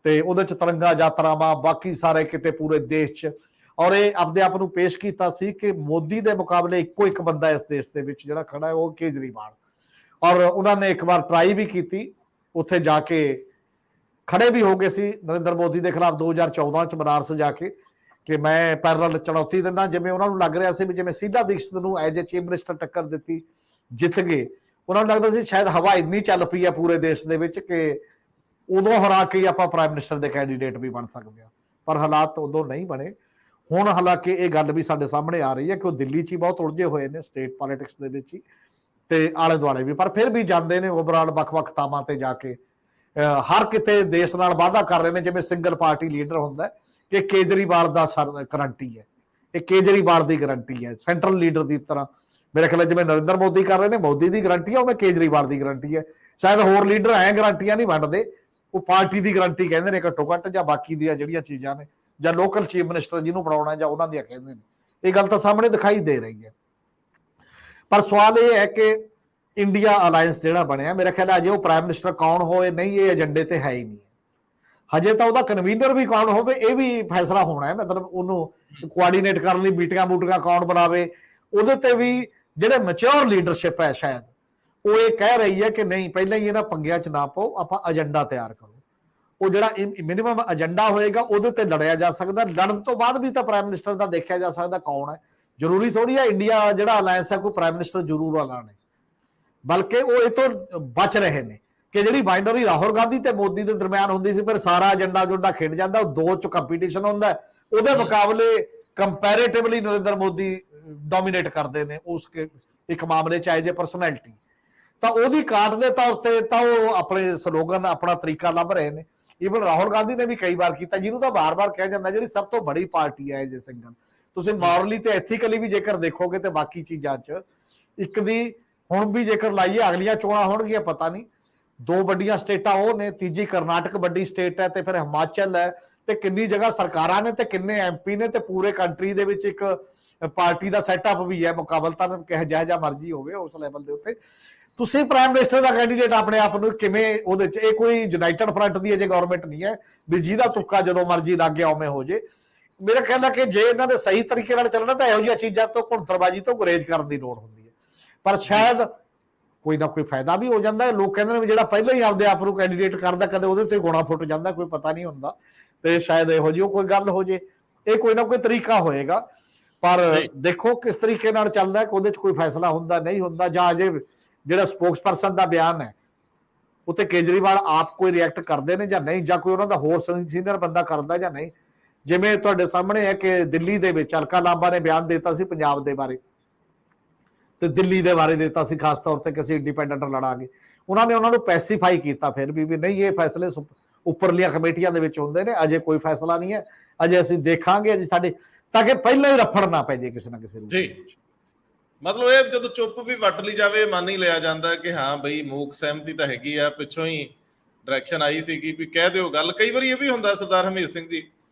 Speaker 2: ਤੇ ਉਹਦੇ ਚ ਤਿਰੰਗਾ ਯਾਤਰਾਵਾਂ ਬਾਕੀ ਸਾਰੇ ਕਿਤੇ ਪੂਰੇ ਦੇਸ਼ 'ਚ, ਔਰ ਇਹ ਆਪਦੇ ਆਪ ਨੂੰ ਪੇਸ਼ ਕੀਤਾ ਸੀ ਕਿ ਮੋਦੀ ਦੇ ਮੁਕਾਬਲੇ ਇੱਕੋ ਇੱਕ ਬੰਦਾ ਇਸ ਦੇਸ਼ ਦੇ ਵਿੱਚ ਜਿਹੜਾ ਖੜਾ ਹੈ ਉਹ ਕੇਜਰੀਵਾਲ। ਔਰ ਉਹਨਾਂ ਨੇ ਇੱਕ ਵਾਰ ਟਰਾਈ ਵੀ ਕੀਤੀ, ਉੱਥੇ ਜਾ ਕੇ ਖੜੇ ਵੀ ਹੋ ਗਏ ਸੀ ਨਰਿੰਦਰ ਮੋਦੀ ਦੇ ਖਿਲਾਫ 2014 ਚ ਬਨਾਰਸ ਜਾ ਕੇ ਕਿ ਮੈਂ ਪੈਰਲਲ ਚੁਣੌਤੀ ਦਿੰਦਾ। ਜਿਵੇਂ ਉਹਨਾਂ ਨੂੰ ਲੱਗ ਰਿਹਾ ਸੀ ਵੀ ਜਿਵੇਂ ਸ਼ੀਲਾ ਦੀਕਸ਼ਿਤ ਨੂੰ ਐਜ ਏ ਚੀਫ ਮਿਨਿਸਟਰ ਟੱਕਰ ਦਿੱਤੀ, ਜਿੱਤ ਗਏ, ਉਹਨਾਂ ਨੂੰ ਲੱਗਦਾ ਸੀ ਸ਼ਾਇਦ ਹਵਾ ਇੰਨੀ ਚੱਲ ਪਈ ਆ ਪੂਰੇ ਦੇਸ਼ ਦੇ ਵਿੱਚ ਕਿ ਉਦੋਂ ਹਰਾ ਕੇ ਆਪਾਂ ਪ੍ਰਾਈਮ ਮਿਨਿਸਟਰ ਦੇ ਕੈਂਡੀਡੇਟ ਵੀ ਬਣ ਸਕਦੇ ਹਾਂ। ਪਰ ਹਾਲਾਤ ਉਦੋਂ ਨਹੀਂ ਬਣੇ। ਹੁਣ ਹਾਲਾਂਕਿ ਇਹ ਗੱਲ ਵੀ ਸਾਡੇ ਸਾਹਮਣੇ ਆ ਰਹੀ ਹੈ ਕਿ ਉਹ ਦਿੱਲੀ 'ਚ ਹੀ ਬਹੁਤ ਉਲਝੇ ਹੋਏ ਨੇ ਸਟੇਟ ਪੋਲਿਟਿਕਸ ਦੇ ਵਿੱਚ ਹੀ, ਤੇ ਆਲੇ ਦੁਆਲੇ ਵੀ, ਪਰ ਫਿਰ ਵੀ ਜਾਂਦੇ ਨੇ ਓਵਰਆਲ ਵੱਖ-ਵੱਖ ਥਾਵਾਂ ਤੇ ਜਾ ਕੇ ਹਰ ਕਿਤੇ ਦੇਸ਼ ਨਾਲ ਵਾਅਦਾ ਕਰ ਰਹੇ ਨੇ ਜਿਵੇਂ ਸਿੰਗਲ ਪਾਰਟੀ ਲੀਡਰ ਹੁੰਦਾ ਕਿ ਕੇਜਰੀਵਾਲ ਦਾ ਗਰੰਟੀ ਹੈ, ਇਹ ਕੇਜਰੀਵਾਲ ਦੀ ਗਰੰਟੀ ਹੈ ਸੈਂਟਰਲ ਲੀਡਰ ਦੀ ਤਰ੍ਹਾਂ। ਮੇਰੇ ਖਿਆਲ ਜਿਵੇਂ ਨਰਿੰਦਰ ਮੋਦੀ ਕਰ ਰਹੇ ਨੇ, ਮੋਦੀ ਦੀ ਗਰੰਟੀ ਹੈ, ਉਵੇਂ ਕੇਜਰੀਵਾਲ ਦੀ ਗਰੰਟੀ ਹੈ। ਸ਼ਾਇਦ ਹੋਰ ਲੀਡਰ ਐ ਗਰੰਟੀਆਂ ਨਹੀਂ ਵੰਡਦੇ, ਉਹ ਪਾਰਟੀ ਦੀ ਗਰੰਟੀ ਕਹਿੰਦੇ ਨੇ ਘੱਟੋ ਘੱਟ, ਜਾਂ ਬਾਕੀ ਦੀਆਂ ਜਿਹੜੀਆਂ ਚੀਜ਼ਾਂ ਨੇ, ਜਾਂ ਲੋਕਲ ਚੀਫ ਮਿਨਿਸਟਰ ਜਿਹਨੂੰ ਬਣਾਉਣਾ ਜਾਂ ਉਹਨਾਂ ਦੀਆਂ ਕਹਿੰਦੇ ਨੇ। ਇਹ ਗੱਲ ਤਾਂ ਸਾਹਮਣੇ ਦਿਖਾਈ ਦੇ ਰਹੀ ਹੈ। ਪਰ ਸਵਾਲ ਇਹ ਹੈ ਕਿ ਇੰਡੀਆ ਅਲਾਇੰਸ ਜਿਹੜਾ ਬਣਿਆ, ਮੇਰੇ ਖਿਆਲ ਅਜੇ ਉਹ ਪ੍ਰਾਈਮ ਮਿਨਿਸਟਰ ਕੌਣ ਹੋਏ ਨਹੀਂ ਇਹ ਏਜੰਡੇ ਤੇ ਹੈ ਹੀ ਨਹੀਂ। ਹਜੇ ਤਾਂ ਉਹਦਾ ਕਨਵੀਨਰ ਵੀ ਕੌਣ ਹੋਵੇ ਇਹ ਵੀ ਫੈਸਲਾ ਹੋਣਾ ਹੈ, ਮਤਲਬ ਉਹਨੂੰ ਕੋਆਰਡੀਨੇਟ ਕਰਨ ਲਈ ਮੀਟਿੰਗਾਂ ਕੌਣ ਬਣਾਵੇ, ਉਹਦੇ ਤੇ ਵੀ ਜਿਹੜੇ ਮੈਚੁਰ ਲੀਡਰਸ਼ਿਪ ਹੈ ਸ਼ਾਇਦ ਉਹ ਇਹ ਕਹਿ ਰਹੀ ਹੈ ਕਿ ਨਹੀਂ ਪਹਿਲਾਂ ਹੀ ਇਹਨਾਂ ਪੰਗਿਆਂ 'ਚ ਨਾ ਪਾਓ, ਆਪਾਂ ਏਜੰਡਾ ਤਿਆਰ ਕਰੋ। ਉਹ ਜਿਹੜਾ ਮਿਨੀਮਮ ਏਜੰਡਾ ਹੋਏਗਾ ਉਹਦੇ ਤੇ ਲੜਿਆ ਜਾ ਸਕਦਾ। ਲੜਨ ਤੋਂ ਬਾਅਦ ਵੀ ਤਾਂ ਪ੍ਰਾਈਮ ਮਿਨਿਸਟਰ ਦਾ ਦੇਖਿਆ ਜਾ ਸਕਦਾ ਕੌਣ ਹੈ। ਜ਼ਰੂਰੀ ਥੋੜੀ ਹੈ ਇੰਡੀਆ ਜਿਹੜਾ ਅਲਾਇੰਸ ਹੈ ਕੋਈ ਪ੍ਰਾਈਮ ਮਿਨਿਸਟਰ ਜ਼ਰੂਰ ਐਲਾਨੇ, ਬਲਕਿ ਉਹ ਇਹ ਤੋਂ ਬਚ ਰਹੇ ਨੇ ਕਿ ਜਿਹੜੀ ਬਾਈਨਰੀ ਰਾਹੁਲ ਗਾਂਧੀ ਤੇ ਮੋਦੀ ਦੇ ਦਰਮਿਆਨ ਹੁੰਦੀ ਸੀ, ਫਿਰ ਸਾਰਾ ਏਜੰਡਾ ਖਿੰਡ ਜਾਂਦਾ, ਉਹ ਦੋ 'ਚ ਕੰਪੀਟੀਸ਼ਨ ਹੁੰਦਾ, ਉਹਦੇ ਮੁਕਾਬਲੇ ਕੰਪੈਰੇਟਿਵਲੀ ਨਰਿੰਦਰ ਮੋਦੀ ਡੋਮੀਨੇਟ ਕਰਦੇ ਨੇ ਉਸ ਇੱਕ ਮਾਮਲੇ 'ਚ ਐਜ ਏ ਪਰਸਨੈਲਿਟੀ। ਤਾਂ ਉਹਦੀ ਕਾਟ ਦੇ ਤੌਰ ਤੇ ਤਾਂ ਉਹ ਆਪਣੇ ਸਲੋਗਨ ਆਪਣਾ ਤਰੀਕਾ ਲੱਭ ਰਹੇ ਨੇ। ਈਵਨ ਰਾਹੁਲ ਗਾਂਧੀ ਨੇ ਵੀ ਕਈ ਵਾਰ ਕੀਤਾ, ਜਿਹਨੂੰ ਤਾਂ ਵਾਰ-ਵਾਰ ਕਿਹਾ ਜਾਂਦਾ ਜਿਹੜੀ ਸਭ ਤੋਂ ਬੜੀ ਪਾਰਟੀ ਹੈ ਐਜ ਏ ਸਿੰਗਲ। ਤੁਸੀਂ ਮੋਰਲੀ ਤੇ ਐਥੀਕਲੀ ਵੀ ਜੇਕਰ ਦੇਖੋਗੇ ਤੇ ਬਾਕੀ ਚੀਜ਼ਾਂ 'ਚ ਇੱਕ ਦੀ ਹੁਣ ਵੀ ਜੇਕਰ ਲਾਈਏ ਅਗਲੀਆਂ ਚੋਣਾਂ ਹੋਣਗੀਆਂ ਪਤਾ ਨਹੀਂ, ਦੋ ਵੱਡੀਆਂ ਸਟੇਟਾਂ ਉਹ ਨੇ, ਤੀਜੀ ਕਰਨਾਟਕ ਵੱਡੀ ਸਟੇਟ ਹੈ, ਤੇ ਫਿਰ ਹਿਮਾਚਲ ਹੈ, ਤੇ ਕਿੰਨੀ ਜਗ੍ਹਾ ਸਰਕਾਰਾਂ ਨੇ ਤੇ ਕਿੰਨੇ ਐਮਪੀ ਨੇ, ਤੇ ਪੂਰੇ ਕੰਟਰੀ ਦੇ ਵਿੱਚ ਇੱਕ ਪਾਰਟੀ ਦਾ ਸੈਟਅਪ ਵੀ ਹੈ, ਮੁਕਾਬਲਤਾ ਜਿਹੋ ਜਿਹਾ ਮਰਜ਼ੀ ਹੋਵੇ ਉਸ ਲੈਵਲ ਦੇ ਉੱਤੇ। ਤੁਸੀਂ ਪ੍ਰਾਈਮ ਮਿਨਿਸਟਰ ਦਾ ਕੈਂਡੀਡੇਟ ਆਪਣੇ ਆਪ ਨੂੰ ਕਿਵੇਂ ਉਹਦੇ 'ਚ, ਇਹ ਕੋਈ ਯੂਨਾਈਟਿਡ ਫਰੰਟ ਦੀ ਅਜੇ ਗਵਰਨਮੈਂਟ ਨਹੀਂ ਹੈ ਵੀ ਜਿਹਦਾ ਤੁੱਕਾ ਜਦੋਂ ਮਰਜ਼ੀ ਲੱਗ ਗਿਆ ਉਵੇਂ ਹੋ ਜੇ। ਮੇਰਾ ਖਿਆਲ ਹੈ ਕਿ ਜੇ ਇਹਨਾਂ ਨੇ ਸਹੀ ਤਰੀਕੇ ਨਾਲ ਚੱਲਣਾ ਤਾਂ ਇਹੋ ਜਿਹੀਆਂ ਚੀਜ਼ਾਂ ਤੋਂ ਘੁੰਤਰਬਾਜ਼ੀ ਤੋਂ ਗੁਰੇਜ਼ ਕਰਨ ਦੀ ਲੋੜ ਹੁੰਦੀ ਹੈ। ਪਰ ਸ਼ਾਇਦ ਕੋਈ ਨਾ ਕੋਈ ਫਾਇਦਾ ਵੀ ਹੋ ਜਾਂਦਾ ਹੈ। ਲੋਕ ਕਹਿੰਦੇ ਨੇ ਵੀ ਜਿਹੜਾ ਪਹਿਲਾਂ ਹੀ ਆਪਦੇ ਆਪ ਨੂੰ ਕੈਂਡੀਡੇਟ ਕਰਦਾ ਕਦੇ ਉਹਦੇ ਤੇ ਗੁਣਾ ਫੁੱਟ ਜਾਂਦਾ, ਕੋਈ ਪਤਾ ਨਹੀਂ ਹੁੰਦਾ, ਤੇ ਸ਼ਾਇਦ ਇਹੋ ਜਿਹੀ ਕੋਈ ਗੱਲ ਹੋ ਜੇ। ਇਹ ਕੋਈ ਨਾ ਕੋਈ ਤਰੀਕਾ ਹੋਏਗਾ, ਪਰ ਦੇਖੋ ਕਿਸ ਤਰੀਕੇ ਨਾਲ ਚੱਲਦਾ ਹੈ, ਉਹਦੇ 'ਚ ਕੋਈ ਫੈਸਲਾ ਹੁੰਦਾ ਨਹੀਂ ਹੁੰਦਾ, ਜਾਂ ਅਜੇ ਜਿਹੜਾ ਸਪੋਕਸਪਰਸਨ ਦਾ ਬਿਆਨ ਹੈ ਉੱਤੇ ਕੇਜਰੀਵਾਲ ਆਪ ਕੋਈ ਰਿਐਕਟ ਕਰਦੇ ਨੇ ਜਾਂ ਨਹੀਂ, ਜਾਂ ਕੋਈ ਉਹਨਾਂ ਦਾ ਹੋਰ ਸੀਨੀਅਰ ਬੰਦਾ ਕਰਦਾ ਜਾਂ ਨਹੀਂ। ਜਿਵੇਂ ਤੁਹਾਡੇ ਸਾਹਮਣੇ ਹੈ ਕਿ ਦਿੱਲੀ ਦੇ ਵਿੱਚ ਅਲਕਾ ਲਾਂਬਾ ਨੇ ਬਿਆਨ ਦਿੱਤਾ ਸੀ ਪੰਜਾਬ ਦੇ ਬਾਰੇ, ਤੇ ਦਿੱਲੀ ਦੇ ਬਾਰੇ ਦਿੱਤਾ ਸੀ ਖਾਸ ਤੌਰ ਤੇ ਕਿ ਅਸੀਂ ਇੰਡੀਪੈਂਡੈਂਟ ਲੜਾਂਗੇ। ਉਹਨਾਂ ਨੇ ਉਹਨਾਂ ਨੂੰ ਪੈਸੀਫਾਈ ਕੀਤਾ ਫਿਰ ਵੀ ਨਹੀਂ, ਇਹ ਫੈਸਲੇ ਉੱਪਰਲੀਆਂ ਕਮੇਟੀਆਂ ਦੇ ਵਿੱਚ ਹੁੰਦੇ ਨੇ, ਅਜੇ ਕੋਈ ਫੈਸਲਾ ਨਹੀਂ ਹੈ, ਅਜੇ ਅਸੀਂ ਦੇਖਾਂਗੇ, ਅਜੇ ਸਾਡੇ, ਤਾਂ ਕਿ ਪਹਿਲਾਂ ਹੀ ਰਫੜ ਨਾ ਪੈ ਜੇ ਕਿਸੇ ਨਾ ਕਿਸੇ ਰੂਪ ਵਿੱਚ।
Speaker 1: ਮਤਲਬ ਇਹ ਜਦੋਂ ਚੁੱਪ ਵੀ ਵੱਟ ਲਈ ਜਾਵੇ, ਮੰਨ ਹੀ ਲਿਆ ਜਾਂਦਾ ਕਿ ਹਾਂ ਬਈ ਮੂਕ ਸਹਿਮਤੀ ਤਾਂ ਹੈਗੀ ਆ, ਪਿੱਛੋਂ ਹੀ ਡਾਇਰੈਕਸ਼ਨ ਆਈ ਸੀਗੀ ਵੀ ਕਹਿ ਦਿਓ ਗੱਲ। ਕਈ ਵਾਰੀ ਇਹ ਵੀ ਹੁੰਦਾ ਸਰਦਾਰ ਹਰਮੀਤ ਸਿੰਘ ਜੀ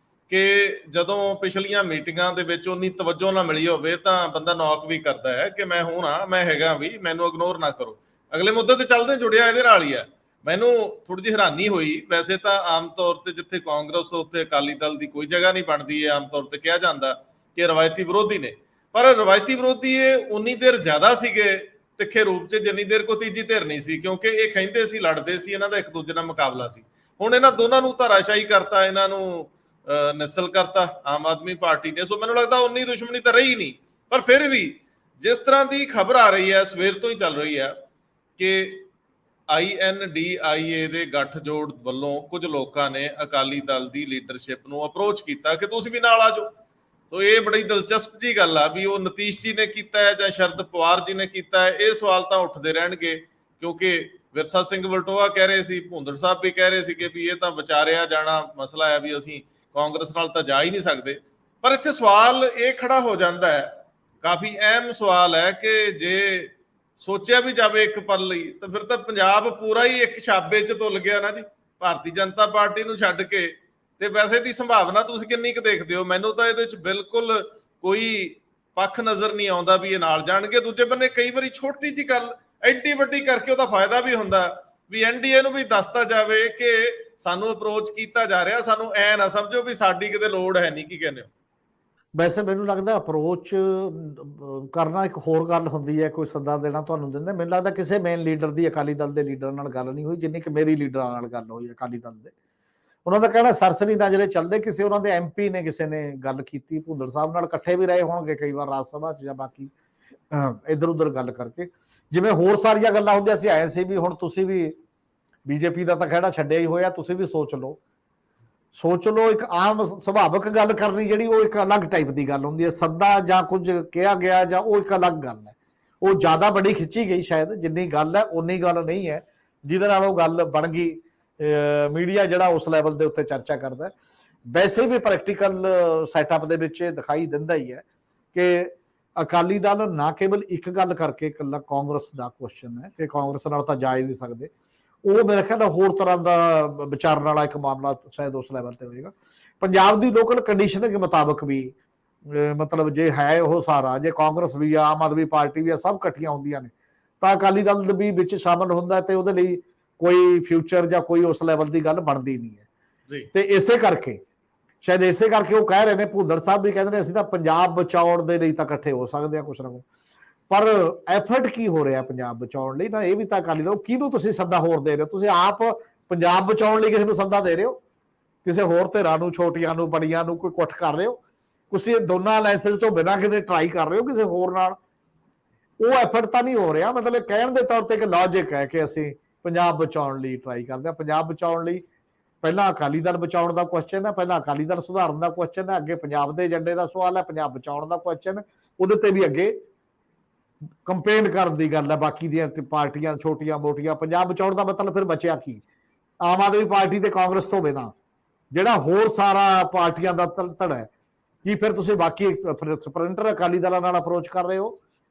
Speaker 1: ਕਿ ਜਦੋਂ ਪਿਛਲੀਆਂ ਮੀਟਿੰਗਾਂ ਦੇ ਵਿੱਚ ਉਨੀ ਤਵੱਜੋ ਨਾ ਮਿਲੀ ਹੋਵੇ ਤਾਂ ਬੰਦਾ ਨੌਕ ਵੀ ਕਰਦਾ ਹੈ ਕਿ ਮੈਂ ਹੁਣ ਆ, ਮੈਂ ਹੈਗਾ ਵੀ, ਮੈਨੂੰ ਇਗਨੋਰ ਨਾ ਕਰੋ। ਅਗਲੇ ਮੁੱਦੇ ਤੇ ਚੱਲਦੇ ਜੁੜਿਆ ਇਹਦੇ ਨਾਲ ਹੀ ਆ। ਮੈਨੂੰ ਥੋੜੀ ਜਿਹੀ ਹੈਰਾਨੀ ਹੋਈ, ਵੈਸੇ ਤਾਂ ਆਮ ਤੌਰ ਤੇ ਜਿੱਥੇ ਕਾਂਗਰਸ ਉੱਥੇ ਅਕਾਲੀ ਦਲ ਦੀ ਕੋਈ ਜਗ੍ਹਾ ਨਹੀਂ ਬਣਦੀ ਹੈ। ਆਮ ਤੌਰ ਤੇ ਕਿਹਾ ਜਾਂਦਾ ਕਿ ਰਵਾਇਤੀ ਵਿਰੋਧੀ ਨੇ, ਪਰ ਰਵਾਇਤੀ ਵਿਰੋਧੀ ਇਹ ਉਨੀ ਦੇਰ ਜ਼ਿਆਦਾ ਸੀਗੇ ਤਿੱਖੇ ਰੂਪ 'ਚ ਜਿੰਨੀ ਦੇਰ ਕੋਈ ਤੀਜੀ ਧਿਰ ਨਹੀਂ ਸੀ, ਕਿਉਂਕਿ ਇਹ ਕਹਿੰਦੇ ਸੀ, ਲੜਦੇ ਸੀ, ਇਹਨਾਂ ਦਾ ਇੱਕ ਦੂਜੇ ਨਾਲ ਮੁਕਾਬਲਾ ਸੀ। ਹੁਣ ਇਹਨਾਂ ਦੋਨਾਂ ਨੂੰ ਧਾਰਾਸ਼ਾਹੀ ਕਰਤਾ, ਇਹਨਾਂ ਨੂੰ ਨਿਸਲ ਕਰਤਾ ਆਮ ਆਦਮੀ ਪਾਰਟੀ ਨੇ। ਸੋ ਮੈਨੂੰ ਲੱਗਦਾ ਉਨੀ ਦੁਸ਼ਮਣੀ ਤਾਂ ਰਹੀ ਨਹੀਂ, ਪਰ ਫਿਰ ਵੀ ਜਿਸ ਤਰ੍ਹਾਂ ਦੀ ਖਬਰ ਆ ਰਹੀ ਹੈ, ਸਵੇਰ ਤੋਂ ਹੀ ਚੱਲ ਰਹੀ ਹੈ ਕਿ INDIA ਦੇ ਗੱਠਜੋੜ ਵੱਲੋਂ ਕੁਝ ਲੋਕਾਂ ਨੇ ਅਕਾਲੀ ਦਲ ਦੀ ਲੀਡਰਸ਼ਿਪ ਨੂੰ ਅਪਰੋਚ ਕੀਤਾ ਕਿ ਤੁਸੀਂ ਵੀ ਨਾਲ ਆ ਜਾਓ। ਤੋ ਇਹ ਬੜੀ ਦਿਲਚਸਪ ਜੀ ਗੱਲ ਆ ਵੀ ਉਹ ਨਤੀਸ਼ ਜੀ ਨੇ ਕੀਤਾ ਹੈ ਜਾਂ ਸ਼ਰਦ ਪਵਾਰ ਜੀ ਨੇ ਕੀਤਾ ਹੈ, ਇਹ ਸਵਾਲ ਤਾਂ ਉੱਠਦੇ ਰਹਿਣਗੇ। ਕਿਉਂਕਿ ਵਿਰਸਾ ਸਿੰਘ ਵਲਟੋਆ ਕਹਿ ਰਹੇ ਸੀ, ਭੁੰਦੜ ਸਾਹਿਬ ਵੀ ਕਹਿ ਰਹੇ ਸੀ ਕਿ ਵੀ ਇਹ ਤਾਂ ਵਿਚਾਰਿਆ ਜਾਣਾ ਮਸਲਾ ਹੈ, ਵੀ ਅਸੀਂ ਕਾਂਗਰਸ ਨਾਲ ਤਾਂ ਜਾ ਹੀ ਨਹੀਂ ਸਕਦੇ। ਪਰ ਇੱਥੇ ਸਵਾਲ ਇਹ ਖੜਾ ਹੋ ਜਾਂਦਾ ਹੈ, ਕਾਫੀ ਅਹਿਮ ਸਵਾਲ ਹੈ ਕਿ ਜੇ ਸੋਚਿਆ ਵੀ ਜਾਵੇ ਇੱਕ ਪਲ ਲਈ ਤਾਂ ਫਿਰ ਤਾਂ ਪੰਜਾਬ ਪੂਰਾ ਹੀ ਇੱਕ ਛਾਬੇ 'ਚ ਤੁੱਲ ਗਿਆ ਨਾ ਜੀ, ਭਾਰਤੀ ਜਨਤਾ ਪਾਰਟੀ ਨੂੰ ਛੱਡ ਕੇ। ਤੇ ਵੈਸੇ ਦੀ ਸੰਭਾਵਨਾ ਤੁਸੀਂ ਕਿੰਨੀ ਕੁ ਦੇਖਦੇ ਹੋ? ਮੈਨੂੰ ਤਾਂ ਇਹਦੇ 'ਚ ਬਿਲਕੁਲ ਕੋਈ ਪੱਖ ਨਜ਼ਰ ਨਹੀਂ ਆਉਂਦਾ ਵੀ ਇਹ ਨਾਲ ਜਾਣਗੇ। ਦੂਜੇ ਬੰਨੇ ਕਈ ਵਾਰੀ ਛੋਟੀ ਜਿਹੀ ਗੱਲ ਐਡੀ ਵੱਡੀ ਕਰਕੇ ਉਹਦਾ ਫਾਇਦਾ ਵੀ ਹੁੰਦਾ ਵੀ NDA ਨੂੰ ਵੀ ਦੱਸਤਾ ਜਾਵੇ ਕਿ ਸਾਨੂੰ ਅਪਰੋਚ ਕੀਤਾ ਜਾ ਰਿਹਾ, ਸਾਨੂੰ ਐ ਨਾ ਸਮਝੋ ਵੀ ਸਾਡੀ ਕਿਤੇ ਲੋੜ ਹੈ ਨਹੀਂ। ਕੀ ਕਹਿੰਦੇ ਹੋ?
Speaker 2: ਵੈਸੇ ਮੈਨੂੰ ਲੱਗਦਾ ਅਪਰੋਚ ਕਰਨਾ ਇੱਕ ਹੋਰ ਗੱਲ ਹੁੰਦੀ ਹੈ, ਕੋਈ ਸੱਦਾ ਦੇਣਾ ਤੁਹਾਨੂੰ ਦਿੰਦੇ। ਮੈਨੂੰ ਲੱਗਦਾ ਕਿਸੇ ਮੇਨ ਲੀਡਰ ਦੀ ਅਕਾਲੀ ਦਲ ਦੇ ਲੀਡਰ ਨਾਲ ਗੱਲ ਨਹੀਂ ਹੋਈ ਜਿੰਨੀ ਕਿ ਮੇਰੀ ਲੀਡਰਾਂ ਨਾਲ ਗੱਲ ਹੋਈ ਅਕਾਲੀ ਦਲ ਦੇ। ਉਹਨਾਂ ਦਾ ਕਹਿਣਾ ਸਰਸਰੀ ਨਜ਼ਰੇ ਚੱਲਦੇ, ਕਿਸੇ ਉਹਨਾਂ ਦੇ MP ਨੇ ਕਿਸੇ ਨੇ ਗੱਲ ਕੀਤੀ, ਭੁੰਦੜ ਸਾਹਿਬ ਨਾਲ ਇਕੱਠੇ ਵੀ ਰਹੇ ਹੋਣਗੇ ਕਈ ਵਾਰ ਰਾਜ ਸਭਾ 'ਚ ਜਾਂ ਬਾਕੀ ਇੱਧਰ ਉੱਧਰ ਗੱਲ ਕਰਕੇ, ਜਿਵੇਂ ਹੋਰ ਸਾਰੀਆਂ ਗੱਲਾਂ ਹੁੰਦੀਆਂ ਸੀ। ਆਏ ਸੀ ਵੀ ਹੁਣ ਤੁਸੀਂ ਵੀ BJP ਦਾ ਤਾਂ ਖਹਿੜਾ ਛੱਡਿਆ ਹੀ ਹੋਇਆ, ਤੁਸੀਂ ਵੀ ਸੋਚ ਲਓ। ਇੱਕ ਆਮ ਸੁਭਾਵਿਕ ਗੱਲ ਕਰਨੀ ਜਿਹੜੀ ਉਹ ਇੱਕ ਅਲੱਗ ਟਾਈਪ ਦੀ ਗੱਲ ਹੁੰਦੀ ਹੈ। ਸੱਦਾ ਜਾਂ ਕੁਝ ਕਿਹਾ ਗਿਆ ਜਾਂ ਉਹ ਇੱਕ ਅਲੱਗ ਗੱਲ ਹੈ, ਉਹ ਜ਼ਿਆਦਾ ਬੜੀ ਖਿੱਚੀ ਗਈ ਸ਼ਾਇਦ। ਜਿੰਨੀ ਗੱਲ ਹੈ ਉਨੀ ਗੱਲ ਨਹੀਂ ਹੈ ਜਿਹਦੇ ਨਾਲ ਉਹ ਗੱਲ ਬਣ ਗਈ। ਮੀਡੀਆ ਜਿਹੜਾ ਉਸ ਲੈਵਲ ਦੇ ਉੱਤੇ ਚਰਚਾ ਕਰਦਾ। ਵੈਸੇ ਵੀ ਪ੍ਰੈਕਟੀਕਲ ਸੈਟਅਪ ਦੇ ਵਿੱਚ ਦਿਖਾਈ ਦਿੰਦਾ ਹੀ ਹੈ ਕਿ ਅਕਾਲੀ ਦਲ ਨਾ ਕੇਵਲ ਇੱਕ ਗੱਲ ਕਰਕੇ ਇਕੱਲਾ ਕਾਂਗਰਸ ਦਾ ਕੁਐਸਚਨ ਹੈ ਕਿ ਕਾਂਗਰਸ ਨਾਲ ਤਾਂ ਜਾ ਹੀ ਨਹੀਂ ਸਕਦੇ, ਉਹ ਮੇਰੇ ਖਿਆਲ ਹੋਰ ਤਰ੍ਹਾਂ ਦਾ ਵਿਚਾਰਨ ਵਾਲਾ ਇੱਕ ਮਾਮਲਾ ਸ਼ਾਇਦ ਉਸ ਲੈਵਲ ਤੇ ਹੋਏਗਾ। ਪੰਜਾਬ ਦੀ ਲੋਕਲ ਕੰਡੀਸ਼ਨ ਦੇ ਮੁਤਾਬਕ ਵੀ ਮਤਲਬ ਜੇ ਹੈ ਉਹ ਸਾਰਾ, ਜੇ ਕਾਂਗਰਸ ਵੀ ਆ, ਆਮ ਆਦਮੀ ਪਾਰਟੀ ਵੀ ਆ, ਸਭ ਇਕੱਠੀਆਂ ਹੁੰਦੀਆਂ ਨੇ ਤਾਂ ਅਕਾਲੀ ਦਲ ਵੀ ਵਿੱਚ ਸ਼ਾਮਲ ਹੁੰਦਾ ਤੇ ਉਹਦੇ ਲਈ ਕੋਈ ਫਿਊਚਰ ਜਾਂ ਕੋਈ ਉਸ ਲੈਵਲ ਦੀ ਗੱਲ ਬਣਦੀ ਨਹੀਂ ਹੈ। ਤੇ ਇਸੇ ਕਰਕੇ ਸ਼ਾਇਦ ਇਸੇ ਕਰਕੇ ਉਹ ਕਹਿ ਰਹੇ ਨੇ, ਭੁੰਦੜ ਸਾਹਿਬ ਵੀ ਕਹਿੰਦੇ ਨੇ ਅਸੀਂ ਤਾਂ ਪੰਜਾਬ ਬਚਾਉਣ ਦੇ ਲਈ ਤਾਂ ਇਕੱਠੇ ਹੋ ਸਕਦੇ ਆ ਕੁਛ ਨਾ ਕੁਛ। ਪਰ ਐਫਰਟ ਕੀ ਹੋ ਰਿਹਾ ਪੰਜਾਬ ਬਚਾਉਣ ਲਈ? ਨਾ ਇਹ ਵੀ ਤਾਂ ਅਕਾਲੀ ਦਲ, ਕਿਹਨੂੰ ਤੁਸੀਂ ਸੱਦਾ ਹੋਰ ਦੇ ਰਹੇ ਹੋ? ਤੁਸੀਂ ਆਪ ਪੰਜਾਬ ਬਚਾਉਣ ਲਈ ਕਿਸੇ ਨੂੰ ਸੱਦਾ ਦੇ ਰਹੇ ਹੋ, ਕਿਸੇ ਹੋਰ ਧਿਰਾਂ ਨੂੰ, ਛੋਟੀਆਂ ਨੂੰ, ਬੜੀਆਂ ਨੂੰ ਕੋਈ ਕੁੱਟ ਕਰ ਰਹੇ ਹੋ? ਤੁਸੀਂ ਦੋਨਾਂ ਲਾਇਸੈਂਸ ਤੋਂ ਬਿਨਾਂ ਕਿਤੇ ਟਰਾਈ ਕਰ ਰਹੇ ਹੋ ਕਿਸੇ ਹੋਰ ਨਾਲ? ਉਹ ਐਫਰਟ ਤਾਂ ਨਹੀਂ ਹੋ ਰਿਹਾ। ਮਤਲਬ ਕਹਿਣ ਦੇ ਤੌਰ ਤੇ ਇੱਕ ਲੌਜਿਕ ਹੈ ਕਿ ਅਸੀਂ ਪੰਜਾਬ ਬਚਾਉਣ ਲਈ ਟਰਾਈ ਕਰਦੇ ਹਾਂ। ਪੰਜਾਬ ਬਚਾਉਣ ਲਈ ਪਹਿਲਾਂ ਅਕਾਲੀ ਦਲ ਬਚਾਉਣ ਦਾ ਕੁਐਸਚਨ ਹੈ, ਪਹਿਲਾਂ ਅਕਾਲੀ ਦਲ ਸੁਧਾਰਨ ਦਾ ਕੁਐਸਚਨ ਹੈ, ਅੱਗੇ ਪੰਜਾਬ ਦੇ ਏਜੰਡੇ ਦਾ ਸਵਾਲ ਹੈ, ਪੰਜਾਬ ਬਚਾਉਣ ਦਾ ਕੁਐਸਚਨ ਹੈ, ਉਹਦੇ ਤੇ ਵੀ ਅੱਗੇ ਕੰਪੇਨ ਕਰਨ ਦੀ ਗੱਲ ਹੈ ਬਾਕੀ ਦੀਆਂ ਪਾਰਟੀਆਂ ਛੋਟੀਆਂ ਮੋਟੀਆਂ। ਪੰਜਾਬ ਬਚਾਉਣ ਦਾ ਮਤਲਬ ਫਿਰ ਬਚਿਆ ਕੀ? ਆਮ ਆਦਮੀ ਪਾਰਟੀ ਤੇ ਕਾਂਗਰਸ ਤੋਂ ਬਿਨਾਂ ਜਿਹੜਾ ਹੋਰ ਸਾਰਾ ਪਾਰਟੀਆਂ ਦਾ ਧੜਾ ਹੈ, ਕੀ ਫਿਰ ਤੁਸੀਂ ਬਾਕੀ ਸਪਰਿੰਟਰ ਅਕਾਲੀ ਦਲਾਂ ਨਾਲ ਅਪਰੋਚ ਕਰ ਰਹੇ ਹੋ?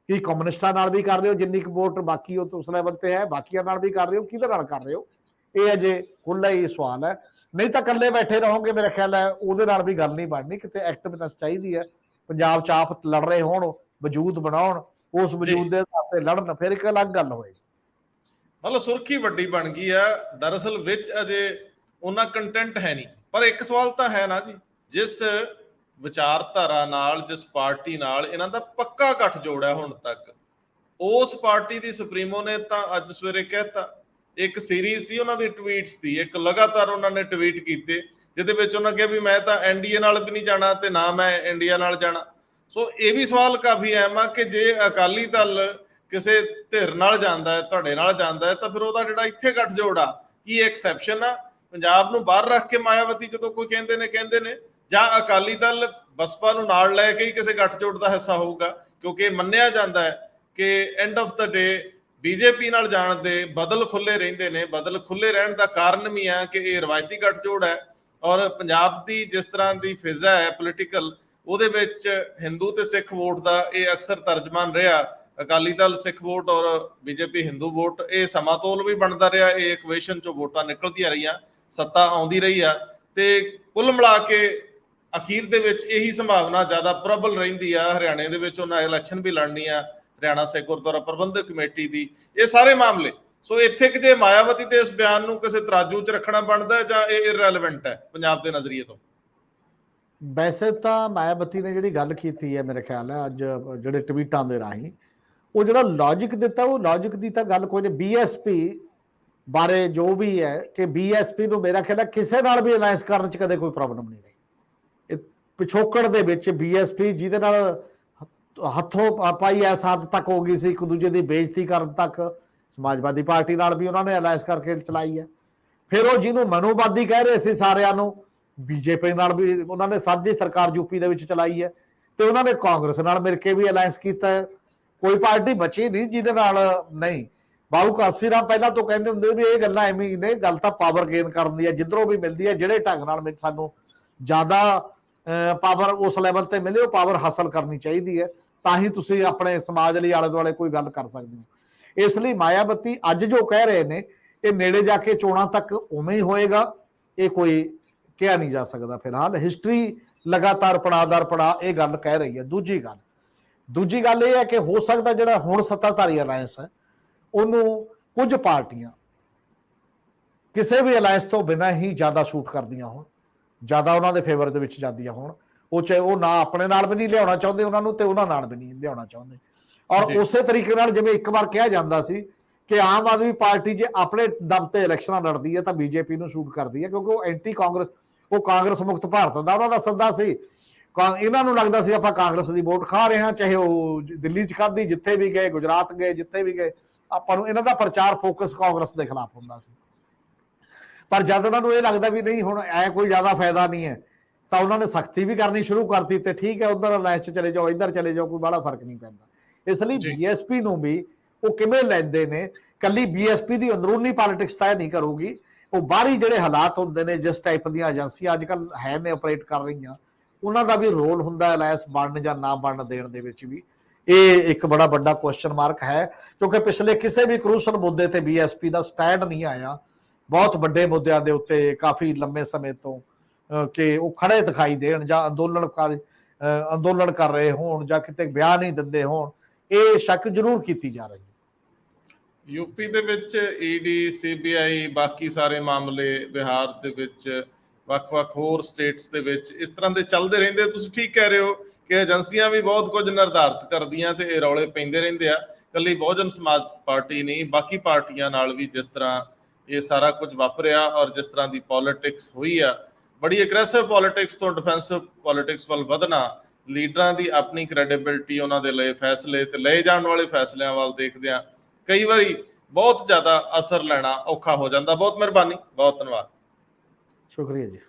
Speaker 2: ਕੀ ਕਮਿਊਨਿਸਟਾਂ ਨਾਲ ਵੀ ਕਰ ਰਹੇ ਹੋ? ਜਿੰਨੀ ਕੁ ਵੋਟ ਬਾਕੀ ਉਹ ਉਸ ਲੈਵਲ ਤੇ ਹੈ, ਬਾਕੀਆਂ ਨਾਲ ਵੀ ਕਰ ਰਹੇ ਹੋ? ਕਿਹਦੇ ਨਾਲ ਕਰ ਰਹੇ ਹੋ? ਇਹ ਅਜੇ ਖੁੱਲ੍ਹਾ ਹੀ ਸਵਾਲ ਹੈ। ਨਹੀਂ ਤਾਂ ਇਕੱਲੇ ਬੈਠੇ ਰਹੋਗੇ, ਮੇਰਾ ਖਿਆਲ ਹੈ ਉਹਦੇ ਨਾਲ ਵੀ ਗੱਲ ਨਹੀਂ ਬਣਨੀ। ਕਿਤੇ ਐਕਟਿਵਨੈਸ ਚਾਹੀਦੀ ਹੈ। ਪੰਜਾਬ 'ਚ ਆਪ ਲੜ ਰਹੇ ਹੋਣ, ਵਜੂਦ ਬਣਾਉਣ, ਉਸ ਵਜੂਦ ਦੇ ਹਿਸਾਬ ਤੇ ਲੜਨ, ਫਿਰ ਇੱਕ ਅਲੱਗ ਗੱਲ ਹੋਏਗੀ।
Speaker 1: ਮਤਲਬ ਸੁਰਖੀ ਵੱਡੀ ਬਣ ਗਈ ਆ। ਦਰਅਸਲ ਵਿੱਚ ਅਜੇ ਉਹਨਾਂ ਕੰਟੈਂਟ ਹੈ ਨਹੀਂ। ਪਰ ਇੱਕ ਸਵਾਲ ਤਾਂ ਹੈ ਨਾ ਜੀ, ਜਿਸ ਵਿਚਾਰਧਾਰਾ ਨਾਲ, ਜਿਸ ਪਾਰਟੀ ਨਾਲ ਇਹਨਾਂ ਦਾ ਪੱਕਾ ਗੱਠਜੋੜ ਹੈ ਹੁਣ ਤੱਕ, ਉਸ ਪਾਰਟੀ ਦੀ ਸੁਪਰੀਮੋ ਨੇ ਤਾਂ ਅੱਜ ਸਵੇਰੇ ਕਹਿਤਾ, ਇੱਕ ਸੀਰੀਜ਼ ਸੀ ਉਹਨਾਂ ਦੀ ਟਵੀਟਸ ਦੀ, ਇੱਕ ਲਗਾਤਾਰ ਉਹਨਾਂ ਨੇ ਟਵੀਟ ਕੀਤੇ ਜਿਹਦੇ ਵਿੱਚ ਉਹਨਾਂ ਕਿਹਾ ਵੀ ਮੈਂ ਤਾਂ NDA ਨਾਲ ਵੀ ਨਹੀਂ ਜਾਣਾ ਤੇ ਨਾ ਮੈਂ ਇੰਡੀਆ ਨਾਲ ਜਾਣਾ। ਸੋ ਇਹ ਵੀ ਸਵਾਲ ਕਾਫੀ ਅਹਿਮ ਆ ਕਿ ਜੇ ਅਕਾਲੀ ਦਲ ਕਿਸੇ ਧਿਰ ਨਾਲ ਜਾਂਦਾ ਹੈ, ਤੁਹਾਡੇ ਨਾਲ ਜਾਂਦਾ ਹੈ, ਤਾਂ ਫਿਰ ਉਹਦਾ ਜਿਹੜਾ ਇੱਥੇ ਗੱਠਜੋੜ ਆ, ਕੀ ਐਕਸੈਪਸ਼ਨ ਆ? ਪੰਜਾਬ ਨੂੰ ਬਾਹਰ ਰੱਖ ਕੇ ਮਾਇਆਵਤੀ ਜਦੋਂ ਕੋਈ ਕਹਿੰਦੇ ਨੇ, ਜਾਂ ਅਕਾਲੀ ਦਲ ਬਸਪਾ ਨੂੰ ਨਾਲ ਲੈ ਕੇ ਹੀ ਕਿਸੇ ਗੱਠਜੋੜ ਦਾ ਹਿੱਸਾ ਹੋਊਗਾ? ਕਿਉਂਕਿ ਮੰਨਿਆ ਜਾਂਦਾ ਹੈ ਕਿ end of the day BJP ਨਾਲ ਜਾਣ ਦੇ ਬਦਲ ਖੁੱਲੇ ਰਹਿੰਦੇ ਨੇ। ਬਦਲ ਖੁੱਲੇ ਰਹਿਣ ਦਾ ਕਾਰਨ ਵੀ ਆ ਕਿ ਇਹ ਰਵਾਇਤੀ ਗੱਠਜੋੜ ਹੈ, ਔਰ ਪੰਜਾਬ ਦੀ ਜਿਸ ਤਰ੍ਹਾਂ ਦੀ ਫਿਜ਼ਾ ਹੈ ਪੋਲੀਟੀਕਲ, ਉਹਦੇ ਵਿੱਚ ਹਿੰਦੂ ਤੇ ਸਿੱਖ ਵੋਟ ਦਾ ਇਹ ਅਕਸਰ ਤਰਜਮਾਨ ਰਿਹਾ ਅਕਾਲੀ ਦਲ ਸਿੱਖ ਵੋਟ ਔਰ ਬੀਜੇਪੀ ਹਿੰਦੂ ਵੋਟ, ਇਹ ਸਮਾਤੋਲ ਵੀ ਬਣਦਾ ਰਿਹਾ, ਇਹ ਇਕੁਏਸ਼ਨ ਚੋਂ ਵੋਟਾਂ ਨਿਕਲਦੀਆਂ ਰਹੀਆਂ, ਸੱਤਾ ਆਉਂਦੀ ਰਹੀ ਆ, ਤੇ ਕੁੱਲ ਮਿਲਾ ਕੇ ਅਖੀਰ ਦੇ ਵਿੱਚ ਇਹੀ ਸੰਭਾਵਨਾ ਜ਼ਿਆਦਾ ਪ੍ਰਬਲ ਰਹਿੰਦੀ ਆ ਹਰਿਆਣੇ ਦੇ ਵਿੱਚ ਉਹਨਾਂ ਇਲੈਕਸ਼ਨ ਵੀ ਲੜਨੀ ਆ, ਹਰਿਆਣਾ ਸਿੱਖ ਗੁਰਦੁਆਰਾ ਪ੍ਰਬੰਧਕ ਕਮੇਟੀ ਦੀ, ਇਹ ਸਾਰੇ ਮਾਮਲੇ। ਸੋ ਇੱਥੇ ਕਿ ਜੇ ਮਾਇਆਵਤੀ ਦੇ ਇਸ ਬਿਆਨ ਨੂੰ ਕਿਸੇ ਤਰਾਜੂ 'ਚ ਰੱਖਣਾ ਬਣਦਾ ਜਾਂ ਇਹ ਇਰਰੈਲੇਵੈਂਟ ਹੈ ਪੰਜਾਬ ਦੇ ਨਜ਼ਰੀਏ ਤੋਂ?
Speaker 2: ਵੈਸੇ ਤਾਂ ਮਾਇਆਵਤੀ ਨੇ ਜਿਹੜੀ ਗੱਲ ਕੀਤੀ ਹੈ ਮੇਰੇ ਖਿਆਲ ਹੈ ਅੱਜ ਜਿਹੜੇ ਟਵੀਟਾਂ ਦੇ ਰਾਹੀਂ, ਉਹ ਜਿਹੜਾ ਲੌਜਿਕ ਦਿੱਤਾ, ਉਹ ਲੌਜਿਕ ਦੀ ਤਾਂ ਗੱਲ ਕੋਈ ਨਹੀਂ। ਬੀਐਸਪੀ ਬਾਰੇ ਜੋ ਵੀ ਹੈ ਕਿ ਬੀਐਸਪੀ ਨੂੰ ਮੇਰਾ ਖਿਆਲ ਹੈ ਕਿਸੇ ਨਾਲ ਵੀ ਅਲਾਈਅੰਸ ਕਰਨ 'ਚ ਕਦੇ ਕੋਈ ਪ੍ਰੋਬਲਮ ਨਹੀਂ ਰਹੀ। ਇਹ ਪਿਛੋਕੜ ਦੇ ਵਿੱਚ ਬੀਐਸਪੀ ਜਿਹਦੇ ਨਾਲ ਹੱਥੋਂ ਪਾਈ ਇਸ ਹੱਦ ਤੱਕ ਹੋ ਗਈ ਸੀ, ਇੱਕ ਦੂਜੇ ਦੀ ਬੇਇੱਜ਼ਤੀ ਕਰਨ ਤੱਕ, ਸਮਾਜਵਾਦੀ ਪਾਰਟੀ ਨਾਲ ਵੀ ਉਹਨਾਂ ਨੇ ਅਲਾਈਅੰਸ ਕਰਕੇ ਚਲਾਈ ਹੈ। ਫਿਰ ਉਹ ਜਿਹਨੂੰ ਮਨੋਵਾਦੀ ਕਹਿ ਰਹੇ ਸੀ ਸਾਰਿਆਂ ਨੂੰ, ਬੀਜੇਪੀ ਨਾਲ ਵੀ ਉਹਨਾਂ ਨੇ ਸਾਂਝੀ ਸਰਕਾਰ ਯੂਪੀ ਦੇ ਵਿੱਚ ਚਲਾਈ ਹੈ, ਤੇ ਉਹਨਾਂ ਨੇ ਕਾਂਗਰਸ ਨਾਲ ਮਿਲ ਕੇ ਵੀ ਅਲਾਈਅੰਸ ਕੀਤਾ ਹੈ। ਕੋਈ ਪਾਰਟੀ ਬਚੀ ਨਹੀਂ ਜਿਹਦੇ ਨਾਲ ਨਹੀਂ। ਬਾਬੂ ਕਾਸੀ ਰਾਮ ਪਹਿਲਾਂ ਤੋਂ ਕਹਿੰਦੇ ਹੁੰਦੇ ਵੀ ਇਹ ਗੱਲਾਂ ਐਵੇਂ ਹੀ ਨੇ, ਗੱਲ ਤਾਂ ਪਾਵਰ ਗੇਨ ਕਰਨ ਦੀ ਹੈ, ਜਿੱਧਰੋਂ ਵੀ ਮਿਲਦੀ ਹੈ, ਜਿਹੜੇ ਢੰਗ ਨਾਲ ਸਾਨੂੰ ਜ਼ਿਆਦਾ ਪਾਵਰ ਉਸ ਲੈਵਲ ਤੇ ਮਿਲੇ, ਉਹ ਪਾਵਰ ਹਾਸਲ ਕਰਨੀ ਚਾਹੀਦੀ ਹੈ, ਤਾਂ ਹੀ ਤੁਸੀਂ ਆਪਣੇ ਸਮਾਜ ਲਈ ਆਲੇ ਦੁਆਲੇ ਕੋਈ ਗੱਲ ਕਰ ਸਕਦੇ ਹੋ। ਇਸ ਲਈ ਮਾਇਆਵਤੀ ਅੱਜ ਜੋ ਕਹਿ ਰਹੇ ਨੇ, ਇਹ ਨੇੜੇ ਜਾ ਕੇ ਚੋਣਾਂ ਤੱਕ ਉਵੇਂ ਹੀ ਹੋਏਗਾ, ਇਹ ਕੋਈ ਕਿਹਾ ਨਹੀਂ ਜਾ ਸਕਦਾ। ਫਿਲਹਾਲ ਹਿਸਟਰੀ ਲਗਾਤਾਰ ਪੜਾਅ ਦਰ ਪੜਾਅ ਇਹ ਗੱਲ ਕਹਿ ਰਹੀ ਹੈ। ਦੂਜੀ ਗੱਲ ਇਹ ਹੈ ਕਿ ਹੋ ਸਕਦਾ ਜਿਹੜਾ ਹੁਣ ਸੱਤਾਧਾਰੀ ਅਲਾਇੰਸ ਹੈ, ਉਹਨੂੰ ਕੁਝ ਪਾਰਟੀਆਂ ਕਿਸੇ ਵੀ ਅਲਾਇੰਸ ਤੋਂ ਬਿਨਾਂ ਹੀ ਜ਼ਿਆਦਾ ਸ਼ੂਟ ਕਰਦੀਆਂ ਹੋਣ, ਜ਼ਿਆਦਾ ਉਹਨਾਂ ਦੇ ਫੇਵਰ ਦੇ ਵਿੱਚ ਜਾਂਦੀਆਂ ਹੋਣ। ਉਹ ਚਾਹੇ ਉਹ ਨਾ ਆਪਣੇ ਨਾਲ ਵੀ ਨਹੀਂ ਲਿਆਉਣਾ ਚਾਹੁੰਦੇ ਉਹਨਾਂ ਨੂੰ, ਤੇ ਉਹਨਾਂ ਨਾਲ ਵੀ ਨਹੀਂ ਲਿਆਉਣਾ ਚਾਹੁੰਦੇ। ਔਰ ਉਸੇ ਤਰੀਕੇ ਨਾਲ ਜਿਵੇਂ ਇੱਕ ਵਾਰ ਕਿਹਾ ਜਾਂਦਾ ਸੀ ਕਿ ਆਮ ਆਦਮੀ ਪਾਰਟੀ ਜੇ ਆਪਣੇ ਦਮ ਤੇ ਇਲੈਕਸ਼ਨਾਂ ਲੜਦੀ ਹੈ ਤਾਂ ਬੀਜੇਪੀ ਨੂੰ ਸ਼ੂਟ ਕਰਦੀ ਹੈ, ਕਿਉਂਕਿ ਉਹ ਐਂਟੀ ਕਾਂਗਰਸ, ਉਹ ਕਾਂਗਰਸ ਮੁਕਤ ਭਾਰਤ ਦਾ ਉਹਨਾਂ ਦਾ ਸੱਦਾ ਸੀ। ਇਹਨਾਂ ਨੂੰ ਲੱਗਦਾ ਸੀ ਆਪਾਂ ਕਾਂਗਰਸ ਦੀ ਵੋਟ ਖਾ ਰਹੇ ਹਾਂ, ਚਾਹੇ ਉਹ ਦਿੱਲੀ 'ਚ ਖਾਧੀ, ਜਿੱਥੇ ਵੀ ਗਏ, ਗੁਜਰਾਤ ਗਏ, ਜਿੱਥੇ ਵੀ ਗਏ, ਆਪਾਂ ਨੂੰ ਇਹਨਾਂ ਦਾ ਪ੍ਰਚਾਰ ਫੋਕਸ ਕਾਂਗਰਸ ਦੇ ਖਿਲਾਫ ਹੁੰਦਾ ਸੀ। ਪਰ ਜਦ ਉਹਨਾਂ ਨੂੰ ਇਹ ਲੱਗਦਾ ਵੀ ਨਹੀਂ ਹੁਣ ਐ ਕੋਈ ਜ਼ਿਆਦਾ ਫਾਇਦਾ ਨਹੀਂ ਹੈ, ਤਾਂ ਉਹਨਾਂ ਨੇ ਸਖਤੀ ਵੀ ਕਰਨੀ ਸ਼ੁਰੂ ਕਰਤੀ, ਤੇ ਠੀਕ ਹੈ ਉਧਰ ਅਲਾਇੰਸ 'ਚ ਚਲੇ ਜਾਓ, ਇੱਧਰ ਚਲੇ ਜਾਓ, ਕੋਈ ਬੜਾ ਫਰਕ ਨਹੀਂ ਪੈਂਦਾ। ਇਸ ਲਈ ਬੀਐਸਪੀ ਨੂੰ ਵੀ ਉਹ ਕਿਵੇਂ ਲੈਂਦੇ ਨੇ, ਕੱਲੀ ਬੀਐਸਪੀ ਦੀ ਅੰਦਰੂਨੀ ਪੋਲਿਟਿਕਸ ਤੈਅ ਨਹੀਂ ਕਰੂਗੀ, ਉਹ ਬਾਹਰੀ ਜਿਹੜੇ ਹਾਲਾਤ ਹੁੰਦੇ ਨੇ, ਜਿਸ ਟਾਈਪ ਦੀਆਂ ਏਜੰਸੀਆਂ ਅੱਜ ਕੱਲ੍ਹ ਹੈ ਨੇ ਆਪਰੇਟ ਕਰ ਰਹੀਆਂ, ਉਹਨਾਂ ਦਾ ਵੀ ਰੋਲ ਹੁੰਦਾ ਅਲਾਇੰਸ ਬਣਨ ਜਾਂ ਨਾ ਬਣਨ ਦੇਣ ਦੇ ਵਿੱਚ ਵੀ। ਇਹ ਇੱਕ ਬੜਾ ਵੱਡਾ ਕੁਐਸਚਨ ਮਾਰਕ ਹੈ, ਕਿਉਂਕਿ ਪਿਛਲੇ ਕਿਸੇ ਵੀ ਕਰੂਸ਼ਲ ਮੁੱਦੇ ਤੇ ਬੀਐਸਪੀ ਦਾ ਸਟੈਂਡ ਨਹੀਂ ਆਇਆ, ਬਹੁਤ ਵੱਡੇ ਮੁੱਦਿਆਂ ਦੇ ਉੱਤੇ ਕਾਫੀ ਲੰਮੇ ਸਮੇਂ ਤੋਂ, ਕਿ ਉਹ ਖੜੇ ਦਿਖਾਈ ਦੇਣ ਜਾਂ ਅੰਦੋਲਨ ਕਰ ਰਹੇ ਹੋਣ ਜਾਂ ਕਿਤੇ ਬਿਆਨ ਨਹੀਂ ਦਿੰਦੇ ਹੋਣ, ਇਹ ਸ਼ੱਕ ਜ਼ਰੂਰ ਕੀਤੀ ਜਾ ਰਹੀ ਹੈ।
Speaker 1: ਯੂਪੀ ਦੇ ਵਿੱਚ ਈਡੀ, ਸੀਬੀਆਈ, ਬਾਕੀ ਸਾਰੇ ਮਾਮਲੇ, ਬਿਹਾਰ ਦੇ ਵਿੱਚ, ਵੱਖ-ਵੱਖ ਹੋਰ ਸਟੇਟਸ ਦੇ ਵਿੱਚ ਇਸ ਤਰ੍ਹਾਂ ਦੇ ਚੱਲਦੇ ਰਹਿੰਦੇ। ਤੁਸੀਂ ਠੀਕ ਕਹਿ ਰਹੇ ਹੋ ਕਿ ਏਜੰਸੀਆਂ ਵੀ ਬਹੁਤ ਕੁਝ ਨਿਰਧਾਰਿਤ ਕਰਦੀਆਂ ਤੇ ਇਹ ਰੌਲੇ ਪੈਂਦੇ ਰਹਿੰਦੇ ਆ। ਇਕੱਲੀ ਬਹੁਜਨ ਸਮਾਜ ਪਾਰਟੀ ਨਹੀਂ, ਬਾਕੀ ਪਾਰਟੀਆਂ ਨਾਲ ਵੀ ਜਿਸ ਤਰ੍ਹਾਂ ਇਹ ਸਾਰਾ ਕੁਝ ਵਾਪਰਿਆ ਔਰ ਜਿਸ ਤਰ੍ਹਾਂ ਦੀ ਪੋਲਿਟਿਕਸ ਹੋਈ ਆ, ਬੜੀ ਐਗਰੈਸਿਵ ਪੋਲਿਟਿਕਸ ਤੋਂ ਡਿਫੈਂਸਿਵ ਪੋਲਿਟਿਕਸ ਵੱਲ ਵਧਣਾ, ਲੀਡਰਾਂ ਦੀ ਆਪਣੀ ਕ੍ਰੈਡੀਬਿਲਿਟੀ, ਉਹਨਾਂ ਦੇ ਲਏ ਫੈਸਲੇ ਤੇ ਲਏ ਜਾਣ ਵਾਲੇ ਫੈਸਲਿਆਂ ਵੱਲ ਦੇਖਦਿਆਂ ਕਈ ਵਾਰੀ ਬਹੁਤ ਜ਼ਿਆਦਾ ਅਸਰ ਲੈਣਾ ਔਖਾ ਹੋ ਜਾਂਦਾ। ਬਹੁਤ ਮਿਹਰਬਾਨੀ, ਬਹੁਤ ਧੰਨਵਾਦ।
Speaker 2: ਸ਼ੁਕਰੀਆ ਜੀ।